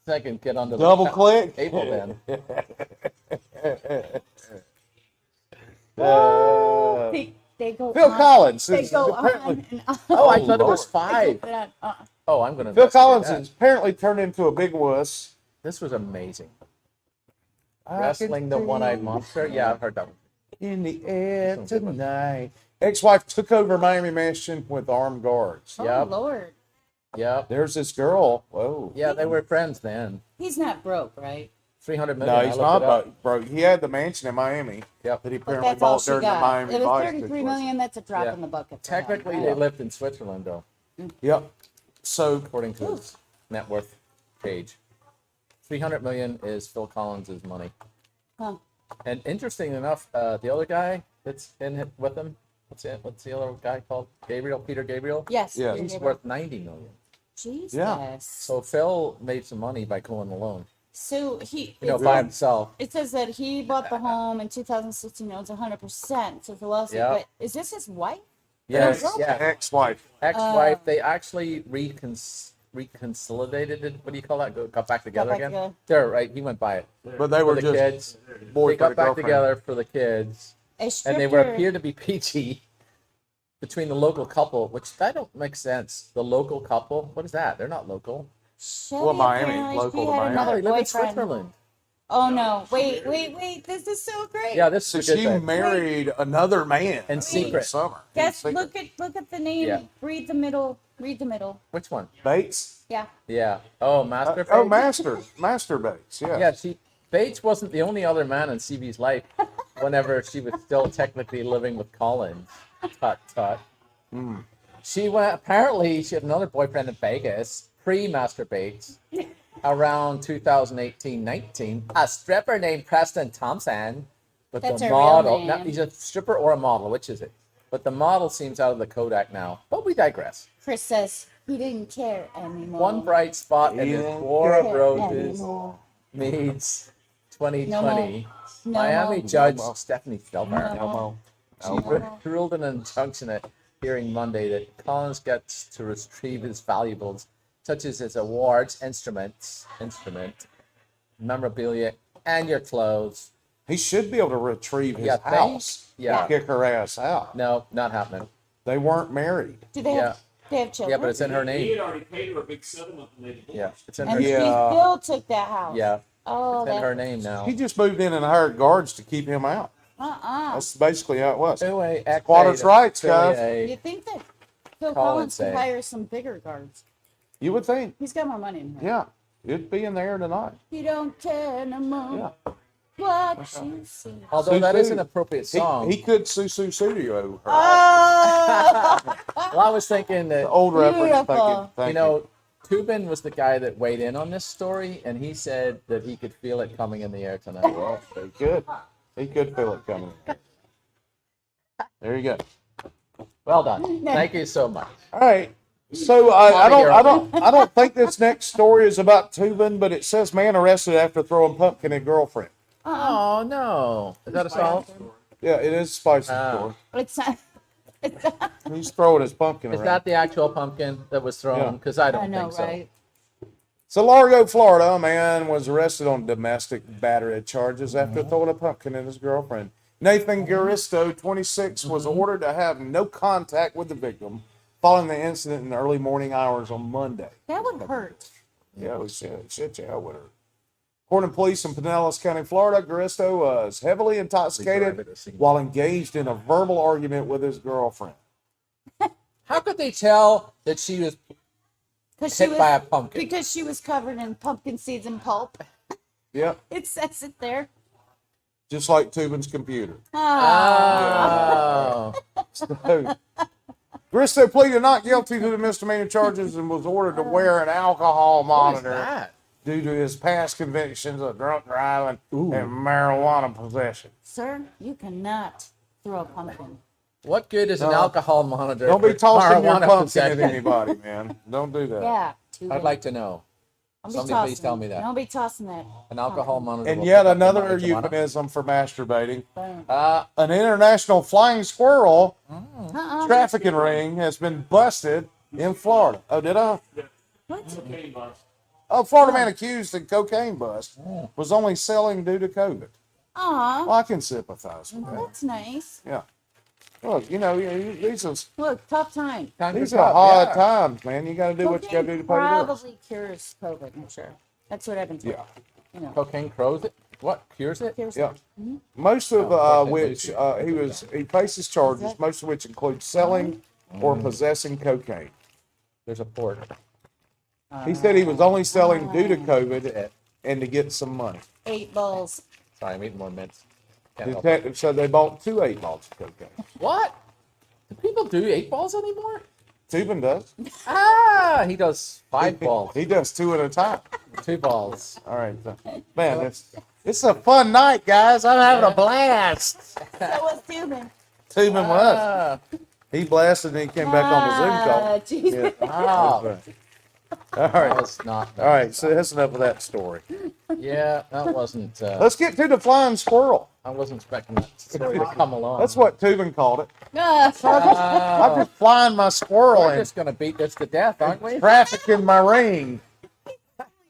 So I can get on the Double click. table then. Uh, They they go Phil on. Collins They is go apparently. on and on. Oh, I thought it was Lord. 5. Oh, I'm gonna. Phil investigate Collins that. has apparently turned into a big wuss. This was amazing. I Wrestling the can one-eyed see monster. Yeah, I've heard that one. in the air That's a good one. tonight. Ex-wife took over Miami Mansion with armed guards. Oh, Yep. Lord. Yep. There's this girl. Whoa. Yeah, they were friends then. He's not broke, right? 300 million. No, I he's looked it up. not broke. He had the mansion in Miami Yep. that he But apparently that's all bought she during the got. Miami It was Vice 33 situation. million. That's a drop Yeah. in the bucket. for Technically, him. they lived in Switzerland, though, Yep. So according to his net worth page. 300 million is Phil Collins' money. Huh. And interesting enough, the other guy that's in it with him, what's the other guy called? Peter Gabriel? Yes. Yeah. He's worth 90 million. Jesus. Yeah. So Phil made some money by going alone, So he, by himself. it says that he bought the home in 2016. Owns 100%. So the lawsuit. Yeah. But is this his wife? Yes, Girlfriend? yeah. ex-wife. Ex-wife, they actually reconciliated it. What do you call that? Got back together back again? together. They're right. He went by it. But they For were the just kids. They boyfriend got and back girlfriend. together for the kids. A And they stripper. appear to be peachy between the local couple, which that don't make sense. The local couple, what is that? They're not local. Shelby Well, Miami, apparently local she to had Miami. No, another they live in boyfriend. Switzerland. Oh no! Wait! This is so great. Yeah, this So is a good she thing. married another man In over secret. the summer. In Guess. secret. Look at the name. Yeah. Read the middle. Read the middle. Which one? Bates. Yeah. Yeah. Oh, Master. Oh, Bates? Master Bates. Yeah. Yeah, Bates wasn't the only other man in CB's life whenever she was still technically living with Collins. Tut tut. She apparently she had another boyfriend in Vegas, pre-Master Bates, around 2018-19. A stripper named Preston Thompson. But That's the her real model, name. now, he's a stripper or a model, which is it? But the model seems out of the Kodak now. But we digress. Chris says he didn't care anymore. One bright spot in this Yeah. War of Yeah. Roses Anymore. meets 2020. No Miami more. Judge No more. Stephanie Stelmar Elmo. she ruled an injunction at hearing Monday that Collins gets to retrieve his valuables, such as his awards, instrument, memorabilia, and your clothes. He should be able to retrieve his Yeah, thanks. house. Yeah. And kick her ass out. No, not happening. They weren't married. Do they Yeah. have? They have children. Yeah, but it's in her He name. had already paid her a big settlement when they divorced. Yeah, it's in and her. she Yeah. still took that house. Yeah, Oh, it's in her that. name now. He just moved in and hired guards to keep him out. That's basically how it was. Squatters' rights, guys. You think that Phil Collins Collins could say. hire some bigger guards? You would think. He's got more money in here. Yeah. It'd be in there tonight. He don't care no more. Yeah. What you see. Although that is Sue. an appropriate song. He could sue Studio. Oh, Well, I was thinking that Old reference. Beautiful. Thank you know, Toobin was the guy that weighed in on this story, and he said that he could feel it coming in the air tonight. Well, he could. He could feel it coming. There you go. Well done. Thank you so much. All right. So I don't think this next story is about Toobin, but it says man arrested after throwing pumpkin at girlfriend. Oh no! Is that a song? Yeah, it is spicy. Oh. it's not. It's not. He's throwing his pumpkin Is around. that the actual pumpkin that was Yeah. thrown? Because I don't I know, think so. right? So Largo, Florida, a man was arrested on domestic battery charges after Mm-hmm. throwing a pumpkin at his girlfriend. Nathan Garisto, 26, was Mm-hmm. ordered to have no contact with the victim following the incident in the early morning hours on Monday. That would hurt. Yeah, it was shit, yeah, with her. According to police in Pinellas County, Florida, Garisto was heavily intoxicated while engaged in a verbal argument with his girlfriend. How could they tell that she was Because hit by a pumpkin? Because she was covered in pumpkin seeds and pulp. Yep, It says it there. just like Toobin's computer. Oh. So, Garisto pleaded not guilty to the misdemeanor charges and was ordered to wear an alcohol What is monitor that? due to his past convictions of drunk driving and marijuana possession. Sir, you cannot throw a pumpkin. What good is an alcohol monitor? Don't be for tossing your marijuana pumpkin possession? at anybody, man. Don't do that. Yeah. I'd like to know. Don't be Somebody please tossing tell it. me that. Don't be tossing that. An alcohol monitor. And will yet pick up the another marijuana. euphemism for masturbating. Boom. An international flying squirrel Uh-uh. trafficking ring has been busted in Florida. Oh, did I? What? Cocaine bust. Oh, Florida man accused of cocaine bust was only selling due to COVID. Aw, Well, I can sympathize with that. that's nice. Yeah. Look, you know, these are Look, tough time. these are hard times, man. You got to do what you got to do to pay the bills. Probably cures COVID, I'm sure. That's what I've been told. Yeah. You know, Cocaine cures it? What? Cures it? cures Yeah. it. Mhm. Most of course they which lose he faces charges, most of which include selling or possessing cocaine. There's a port. He said he was only selling due to COVID and to get some money. 8 balls. Sorry, I'm eating more mints. Can't help it. Detective said they bought 2 8 balls of cocaine. What? Do people do 8 balls anymore? Toobin does. Ah, he does 5 balls. He does 2 at a time. 2 balls. All right, man. It's a fun night, guys. I'm having a blast. So was Toobin. Toobin was. Ah, He blasted and he came back on the Zoom call. Jesus. wow. All That right. was not. All right. So that's enough of that story. Yeah, that wasn't. Let's get to the flying squirrel. I wasn't expecting that story to come along. That's what Toobin called it. Ah, I'm just flying my squirrel We're and just gonna beat this to death, aren't we? trafficking my ring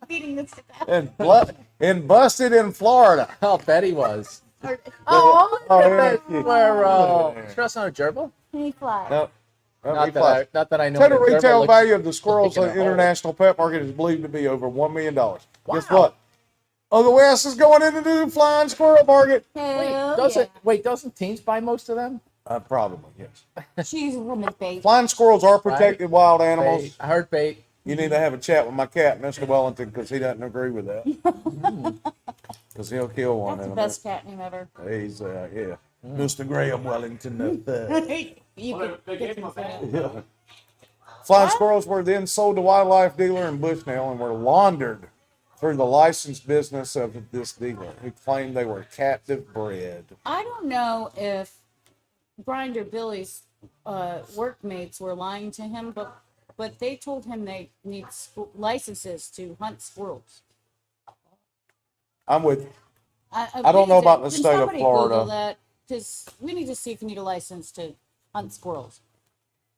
beating this to death. and busted in Florida. I'll bet he was. Or- Oh, look Oh, at yeah. that squirrel. Stress on a gerbil? He flies. No, Not that I know. Total what a gerbil retail looks- value of the squirrels like at in the a hole. International Pet Market is believed to be over $1 million. Guess Wow. what? Oh, the West is going into the flying squirrel market. Hell Doesn't teens buy most of them? Probably, yes. yeah. She's a woman's baby. Flying squirrels are protected wild animals. Bait. I heard bait. You need to have a chat with my cat, Mr. Wellington, because he doesn't agree with that. Because he'll kill one That's in the a best cat name ever. minute. He's, yeah. Mr. Graham Wellington. You Well, could they get gave some him a of that. Yeah. Flying squirrels were then sold to wildlife dealer in Bushnell and were laundered through the licensed business of this dealer, who claimed they were captive bred. I don't know if Grinder Billy's workmates were lying to him, but they told him they need licenses to hunt squirrels. I'm with. I don't know about the can state of somebody Florida. Google that, because we need to see if you need a license to hunt squirrels.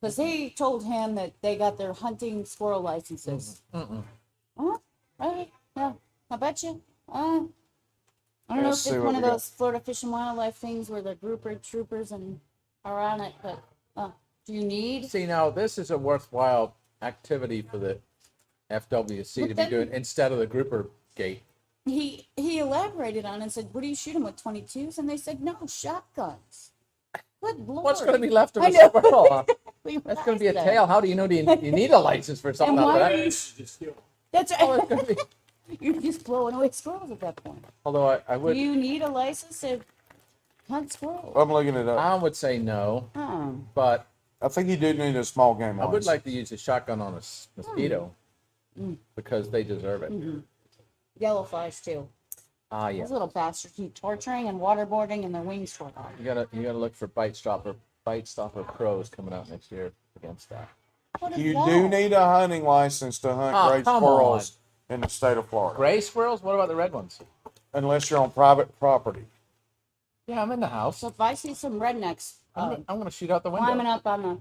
Because they told him that they got their hunting squirrel licenses. Huh? Right? Yeah. I bet you. I don't know Let's if see it's what one of we got. those Florida Fish and Wildlife things where the grouper troopers and are on it, but do you need? See, now this is a worthwhile activity for the FWC But to be then- doing instead of the grouper gate. He elaborated on it and said, "What do you shoot them with, 22s?" And they said, "No, shotguns." Good lord. What's going to be left of I a know. squirrel? Huh? We That's going to be a realized that. tail. How do you know you need a license for something And like why that? That's Oh, right. it's gonna be- You're just blowing away squirrels at that point. Although I Do would, you need a license to hunt squirrels? I'm looking it up. I would say no, Oh. but I think you do need a small game I would license. like to use a shotgun on a mosquito because they deserve it. Yellow flies too. Ah, yeah. Those little bastards keep torturing and waterboarding and their wings torn off. You gotta look for bite stopper pros coming out next year against that. What is You that? do need a hunting license to hunt Oh, gray come squirrels in the state of Florida, Gray squirrels? What about the red ones? unless you're on private property. Yeah, I'm in the house. So if I see some rednecks I'm gonna shoot out the window. climbing up on the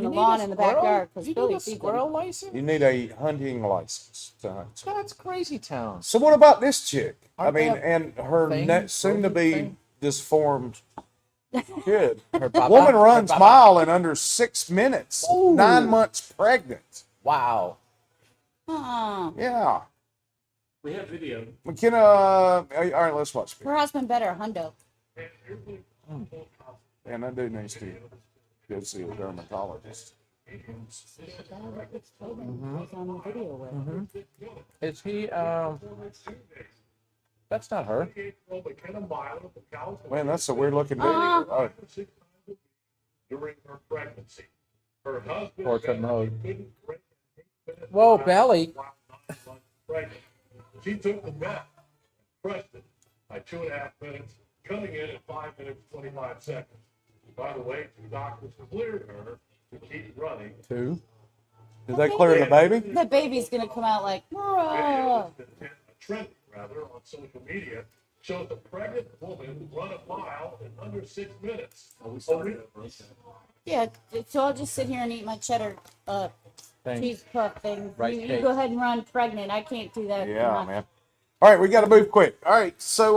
You need lawn a in the squirrel? backyard, because You Billy need a feeds them. squirrel license? You need a hunting license to hunt. That's crazy town. So what about this chick? Aren't I mean, they a and her thing? soon-to-be Thing? disformed kid. Her baba- Woman her runs baba- mile in under 6 minutes. Ooh. 9 months pregnant. Wow. Yeah. We have video. McKenna, all right, let's watch it. Her husband better hundo. And that dude needs to go see a dermatologist. Who's on the video with. Is he? That's not her. Man, that's a weird looking dude. Oh, During her pregnancy, her husband Portrait mode. couldn't break 8 minutes Whoa, belly. while 9 months pregnant. She took the bet and pressed it by 2.5 minutes, coming in at 5 minutes 25 seconds. By the way, 2 doctors cleared her to keep running. 2. did they clear the baby? The baby's gonna come out like, "Whoa." A trend, rather, on social media shows a pregnant woman run a mile in under 6 minutes. Yeah, so I'll just sit here and eat my cheddar Thanks. cheese puff thing. Rice You cake. go ahead and run pregnant. I can't do that. Yeah, man. All right, we got to move quick. All right, so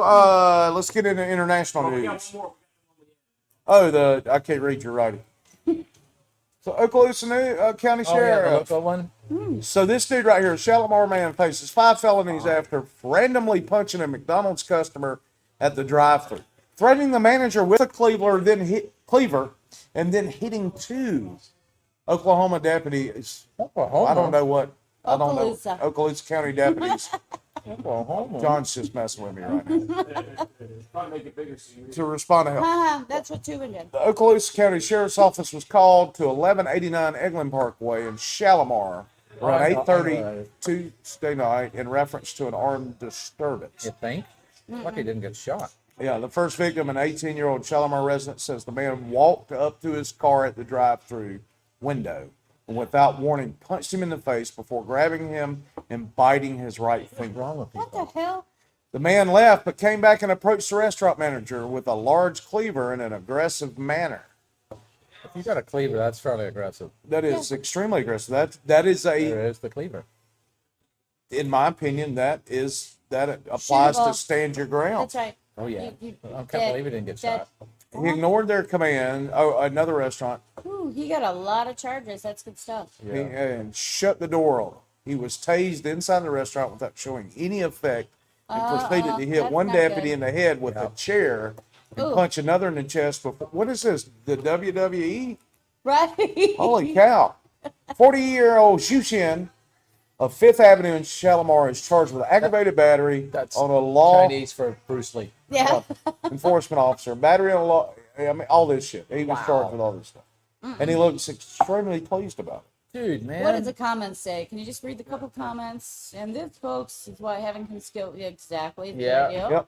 let's get into international news. Oh, I can't read your writing. So Okaloosa County Oh, yeah, the Sheriff. local one. So this dude right here, Shalimar man, faces 5 felonies after randomly punching a McDonald's customer at the drive-thru, threatening the manager with a cleaver, and then hitting 2 Oklahoma deputies. Oklahoma. I don't know what. I don't know. Okaloosa. Okaloosa County deputies. Oklahoma. John's just messing with me right now. Try to make it bigger so you To respond to help. That's what Toobin did. The Okaloosa County Sheriff's Office was called to 1189 Eglin Parkway in Shalimar around 8:30 Tuesday night in reference to an armed disturbance. You think? Lucky he didn't get shot. Yeah, the first victim, an 18-year-old Shalimar resident, says the man walked up to his car at the drive-thru window and without warning punched him in the face before grabbing him and biting his right finger. What's wrong with What people? the hell? The man left but came back and approached the restaurant manager with a large cleaver in an aggressive manner. If you got a cleaver, that's fairly aggressive. That is extremely aggressive. That is There is the cleaver. in my opinion, that applies to Shootable. stand your ground. That's right. Oh, yeah. You- I can't that- believe he didn't get that- shot. He ignored their command. Oh, another restaurant. Ooh, he got a lot of charges. That's good stuff. He, and shut the door on him. He was tased inside the restaurant without showing any effect and proceeded to hit that's one not deputy good. in the head with a chair and Ooh. punch another in the chest. Before, what is this? The WWE? Right? Holy cow. 40-year-old Xu Shin of Fifth Avenue in Shalimar is charged with aggravated battery That's on a law Chinese for Bruce Lee. Yeah. enforcement officer, battery on law. I mean, all this shit. He was charged with all this stuff. And he looks extremely pleased about it. Dude, man. What did the comments say? Can you just read the couple comments? And this, folks, is why having skill. Exactly. Yeah. Yep.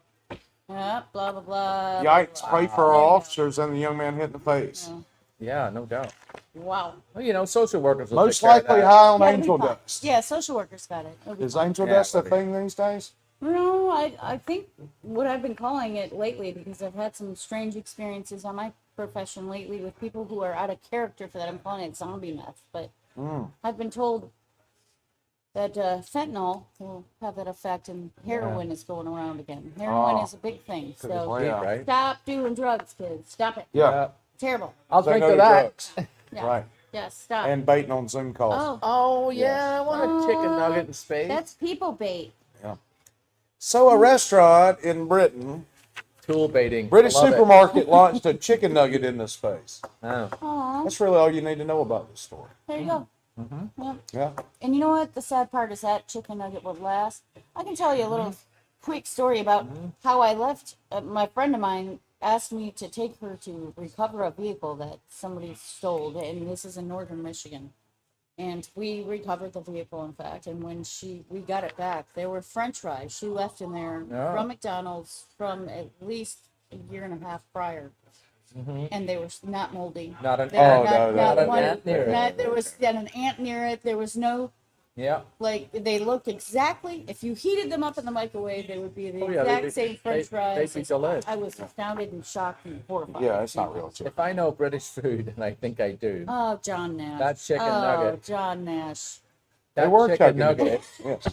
Yeah. Blah blah blah. Yikes, pray for our There you go. officers and the young man hit in the face. Yeah, no doubt. Wow. Well, you know, social workers will Most take care of likely that. high on Yeah, it'll be angel fine. dust. Yeah, social workers got it. It'll be Is fine. angel Yeah, dust a it'll be- thing these days? No, I think what I've been calling it lately, because I've had some strange experiences on my profession lately with people who are out of character for that. I'm calling it zombie meth, but I've been told that fentanyl will have that effect, and heroin is going around again. Heroin is a big thing, so Oh, yeah. Right? stop doing drugs, kids. Stop it. Yeah. Terrible. I'll They drink know to the that. drugs. Yeah. Right. Yeah, stop. And baiting on Zoom calls. Oh, Oh, yeah. I want a chicken nugget in space. that's people bait. So a restaurant in Britain, Tool baiting. British Love it. supermarket launched a chicken nugget into space. Oh. Aw, That's really all you need to know about this story. there you go. Yeah. Yeah. And you know what? The sad part is that chicken nugget would last. I can tell you a little quick story about how I left. My friend of mine asked me to take her to recover a vehicle that somebody stole, and this is in northern Michigan. And we recovered the vehicle, in fact. And when we got it back, there were French fries she left in there from McDonald's from at least a year and a half prior. And they were not moldy. Not an They were ant. not Not an one- ant near it. There was not an ant near it. There was no, Yeah. like, they looked exactly, if you heated them up in the microwave, they would be the Oh, yeah, exact they'd be- same French fries. they'd be delish. I was astounded and shocked and horrified. Yeah, it's not real chicken. If I know British food, and I think I do, Oh, John Nash. That chicken oh, nugget. John Nash. They that were chicken chugging it. nugget, Yes.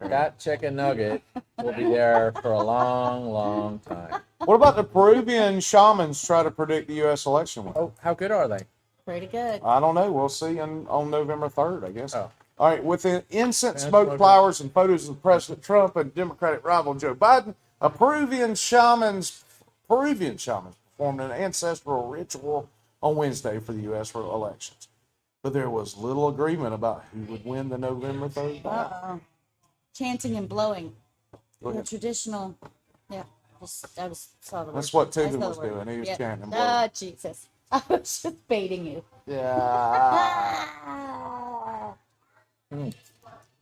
that chicken nugget will be there for a long, long time. What about the Peruvian shamans try to predict the U.S. election? Oh, how good are they? Pretty good. I don't know. We'll see on November 3rd, I guess. Oh. All right. With the incense, Yeah, smoke, smoke. flowers, and photos of President Trump and Democratic rival Joe Biden, a Peruvian shamans performed an ancestral ritual on Wednesday for the U.S. elections. But there was little agreement about who would win the November 3rd ballot. Uh-oh. Chanting and blowing. Look The at- traditional. Yeah. I saw the word. That's what I Toobin saw was the word. doing. He was Yeah. chanting and Ah, blowing. Jesus. I was just baiting you. Yeah.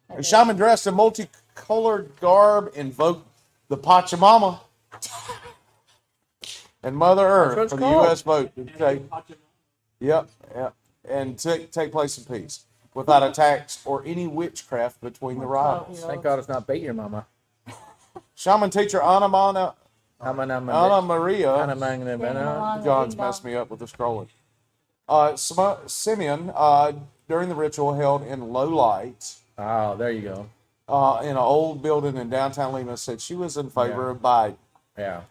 A shaman dressed in multicolored garb invoked the Pachamama and Mother Earth what it's for the called. U.S. vote to take, yep, and take place in peace without attacks or any witchcraft between the rivals. Thank God it's not bait your mama. Shaman teacher Anna Maria, Anna John's messed me up with the scrolling. Simeon, during the ritual held in low light, Oh, there you go. in an old building in downtown Lima, said she was in favor of Biden. Yeah.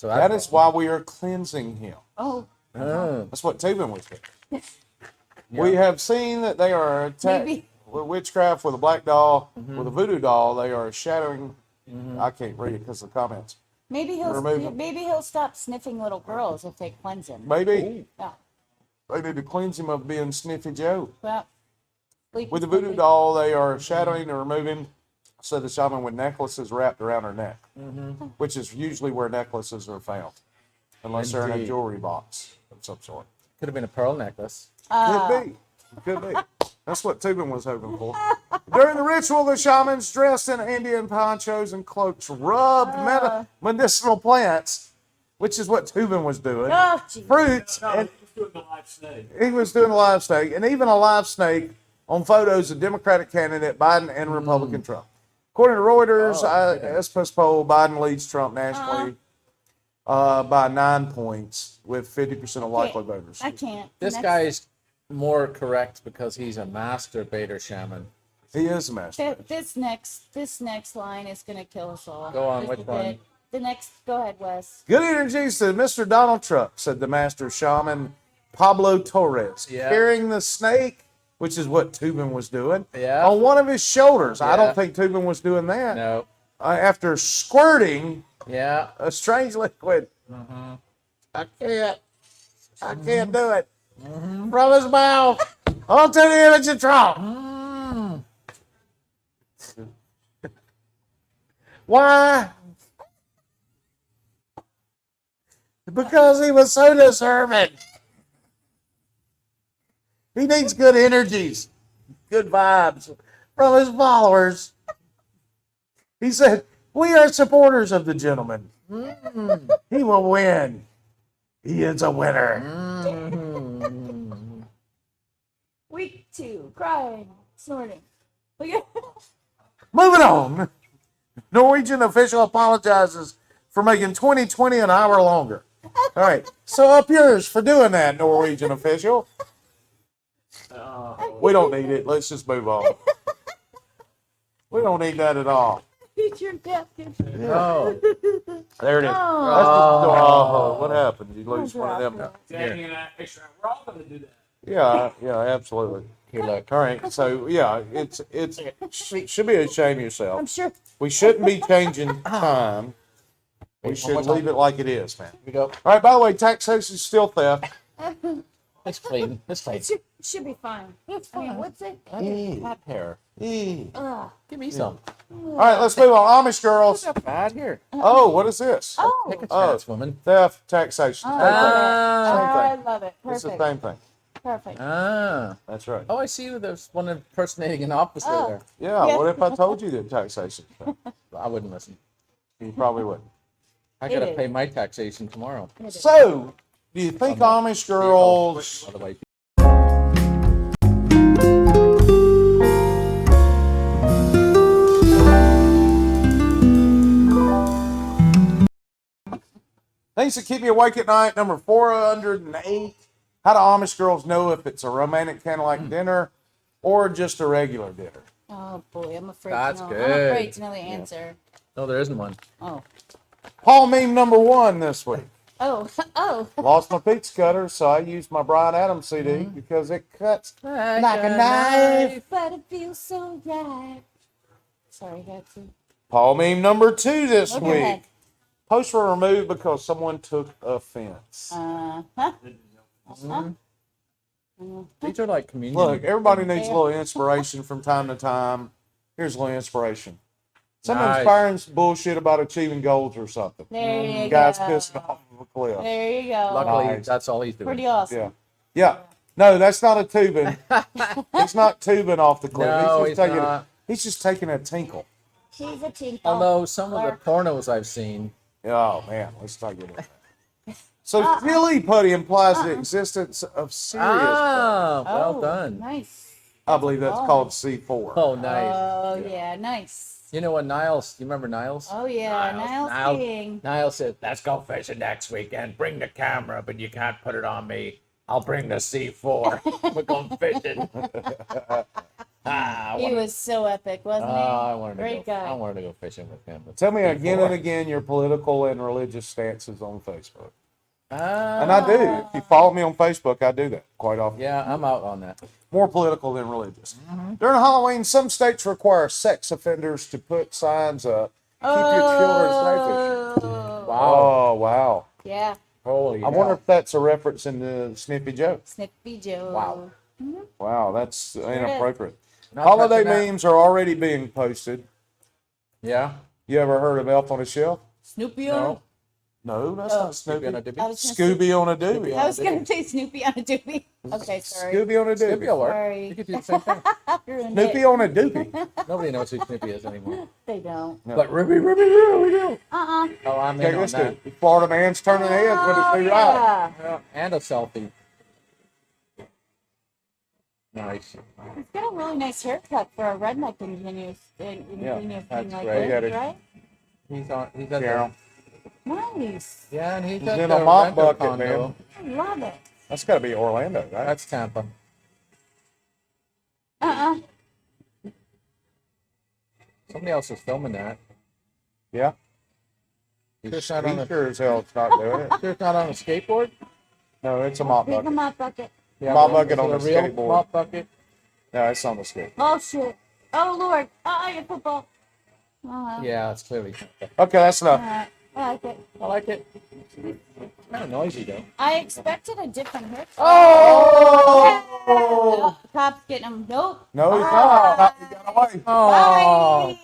So That is why we are cleansing him. Oh, That's what Toobin was doing. We have seen that they are attacked Maybe. with witchcraft, with a black doll, with a voodoo doll. They are shadowing. I can't read it because of the comments. maybe he'll stop sniffing little girls if they cleanse him. Maybe Yeah. they need to cleanse him of being Sniffy Joe. Well, With the voodoo doll, they are shadowing and removing. So the shaman with necklaces wrapped around her neck, which is usually where necklaces are found, unless they're in a Indeed. jewelry box of some sort. Could have been a pearl necklace. Could be. That's what Toobin was hoping for. During the ritual, the shamans dressed in Indian ponchos and cloaks rubbed medicinal plants, which is what Toobin was doing, Oh, gee. fruits, No, and he was doing the live snake. he was doing a live snake, and even a live snake on photos of Democratic candidate Biden and Republican Trump. According to Reuters, Espos poll, Biden leads Trump nationally by 9 points with 50% of likely voters. I can't. This Next- guy is more correct because he's a masturbator shaman. He is a master. This next line is gonna kill us all. Go on, This which is one? it. The next, go ahead, Wes. Good energies to Mr. Donald Trump, said the master shaman Pablo Torres, Yeah. carrying the snake, which is what Toobin was doing, Yeah. on one of his shoulders. I Yeah. don't think Toobin was doing that. No. After squirting Yeah. a strange liquid. I can't do it. From his mouth onto the image of Trump. Why? Because he was so deserving. He needs good energies, good vibes from his followers. He said, "We are supporters of the gentleman. He will win. He is a winner." Week 2, crying, snorting. Look at Moving on. Norwegian official apologizes for making 2020 an hour longer. All right. So up yours for doing that, Norwegian official. We don't need it. Let's just move on. We don't need that at all. Eat your napkin. Oh. There it is. Oh. What happened? You lose one of them. Danny and I, we're all going to do that. Yeah, absolutely. Here, look. All right. So yeah, it's should be ashamed of yourself. I'm sure. We shouldn't be changing time. We One should more time. leave it like it is, man. Here we go. All right. By the way, taxation is still theft. It's clean. It's clean. Should be fine. I mean, what's it? Cat hair. Give me some. All right, let's move on. Amish girls. Bad here. Oh, what is this? Take a chance, woman. Theft, taxation. Oh, Same thing. I love it. It's the Perfect. same thing. Perfect. Ah. That's right. Oh, I see you. There's one impersonating an officer there. Yeah. Yeah. What if I told you that taxation? I wouldn't listen. You probably wouldn't. I It gotta is. pay my taxation tomorrow. So, do you think Amish girls? By the way, Things that keep you awake at night. Number 408. How do Amish girls know if it's a romantic candlelight dinner or just a regular dinner? Oh boy, I'm afraid That's to know. good. I'm afraid to know the answer. no, there isn't one. Oh. Paul meme number 1 this week. Oh. Oh. Lost my pizza cutter, so I used my Brian Adams CD because it cuts like a knife. But it feels so right. Sorry, I had to. Paul meme number 2 this Look week. ahead. Posts were removed because someone took offense. Huh? These are like communion. Look, everybody needs a little inspiration from time to time. Here's a little inspiration. Some Nice. inspiring bullshit about achieving goals or something. There you Guys go. pissing off of a cliff. There you go. Luckily, Nice. that's all he's doing. Pretty awesome. Yeah. Yeah. No, that's not a Toobin. He's not tubing off the cliff. No, he's, just taking not. he's just taking a tinkle. She's a tinkle. Although some of the pornos I've seen, Oh, man. Let's talk about that. So, silly putty implies the existence of serious. well done. Nice. I believe that's called C4. Oh, nice. Oh yeah, nice. You know what, Niles? You remember Niles? Oh yeah, Niles King. Niles said, "Let's go fishing next weekend. Bring the camera, but you can't put it on me. I'll bring the C4. We're going fishing." He was so epic, wasn't he? I wanted to Great go. guy. I wanted to go fishing with him. Tell me again Before. and again your political and religious stances on Facebook. Ah, And I do. If you follow me on Facebook, I do that quite often. yeah, I'm out on that. More political than religious. During Halloween, some states require sex offenders to put signs up. Keep your children safe. Wow. Oh, wow. Yeah. Holy I wonder if that's a reference in the Snippy Joe. Snippy Joe. Wow. Wow, that's inappropriate. Not Holiday touching that. memes are already being posted. Yeah. You ever heard of Elf on a Shelf? Snoopy No. on No, that's not Snoopy on a Snoopy. doobie. I was gonna say- Scooby on a doobie. I was gonna say Snoopy on a doobie. Okay, sorry. Scooby on a Snoopy will doobie. work. Sorry. You could do the same thing. Ruined Snoopy it. on a doobie. Nobody knows who Snoopy is anymore. They don't. But Ruby, we do. Uh-uh. Oh, I'm Okay, in on let's do that. it. Florida man's turning heads with his new ride. Yeah. And a selfie. Nice. He's got a really nice haircut for a redneck ingenious thing that's like great. this, right? He's on. He's at Carol. Nice. the. Yeah, and he's He's at in the a mop rental bucket, condo. man. I love it. That's got to be Orlando, right? That's Tampa. Uh-uh. Somebody else is filming that. Yeah. Sure He it's not on a, sure as hell it's not doing it. sure it's not on a skateboard. No, it's a mop Pick bucket. him up, bucket. Yeah, Mop but bucket is it on a the real skateboard. mop bucket. No, it's on the skate. Oh, shit. Oh, Lord. Your football. Uh-huh. Yeah, it's clearly. Okay, that's enough. I like it. I like it. Kind of noisy though. I expected a different haircut. Oh! Oh, the cop's getting him. Nope. No, he's not. He got away. Oh. Bye.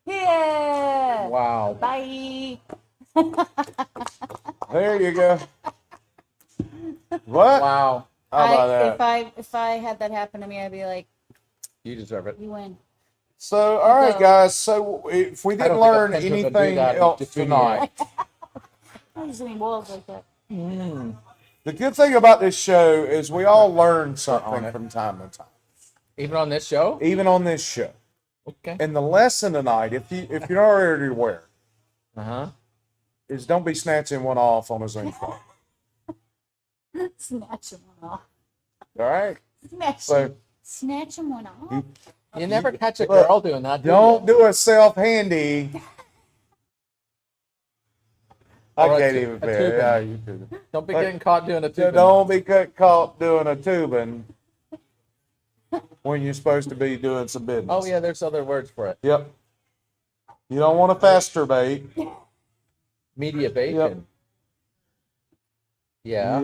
Yeah. Wow. Bye. There you go. What? Wow. How about that? If I had that happen to me, I'd be like, You deserve it. you win. So, all right, guys. So, if we I don't didn't think a learn pencil can do anything that in else 15 tonight, I don't see any walls like that. the good thing about this show is we all learn something from time to time, Even on this show? even on this show. Okay. And the lesson tonight, if you're not already aware, Uh-huh. is don't be snatching one off on a Zoom call. Snatch him one off. All right. Snatch him one off. You never catch a Look, girl doing that, do Don't you? do a self handy. I Or a can't tu- even a feel it. Toobin. Yeah, you too. Don't be getting caught doing a So Toobin. don't be caught doing a tubing when you're supposed to be doing some business. Oh, yeah, there's other words for it. Yep. You don't want to masturbate. Media bacon. Yep. Yeah.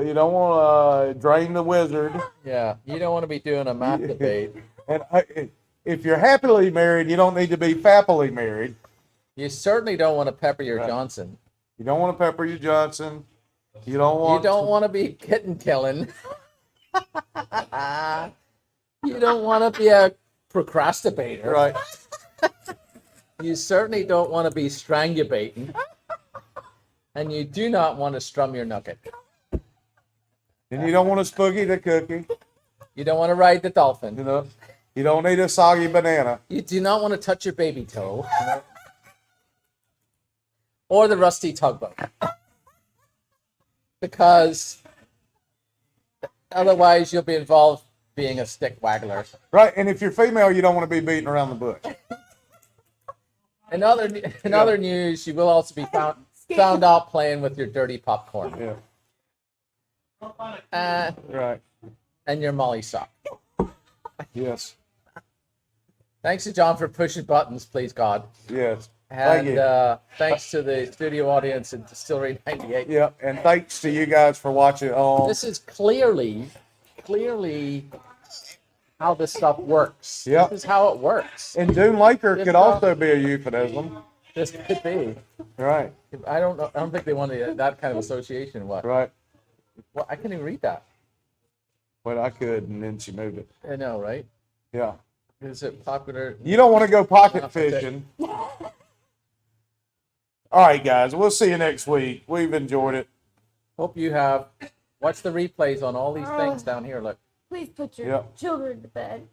You don't want to drain the wizard. Yeah. You don't want to be doing a masturbate. And if you're happily married, you don't need to be fappily married. You certainly don't want to pepper your Johnson. You don't want to pepper your Johnson. You don't want to be kitten killing. You don't want to be a procrastinator. Right. You certainly don't want to be strangulating. And you do not want to strum your nugget. And you don't want to spooky the cookie. You don't want to ride the dolphin. You know. You don't need a soggy banana. You do not want to touch your baby toe. Or the rusty tugboat. Because otherwise you'll be involved being a stick waggler. Right, and if you're female, you don't want to be beating around the bush. In other news, you will also be found out playing with your dirty popcorn. Yeah. Right. And your molly sock. Yes. Thanks to John for pushing buttons, please God. Yes. Thank And you. thanks to the studio audience in Distillery 98. Yeah, and thanks to you guys for watching on. This is clearly how this stuff works. Yep. This is how it works. And Dune Laker This could stuff- also be a euphemism. This could be. Right. I don't know. I don't think they wanted that kind of association. What? Right. Well, I can't even read that. But I could, and then she moved it. I know, right? Yeah. Is it popular? You don't want to go pocket fishing. All right, guys. We'll see you next week. We've enjoyed it. Hope you have. Watch the replays on all these things down here. Look. Please put your Yep. children to bed.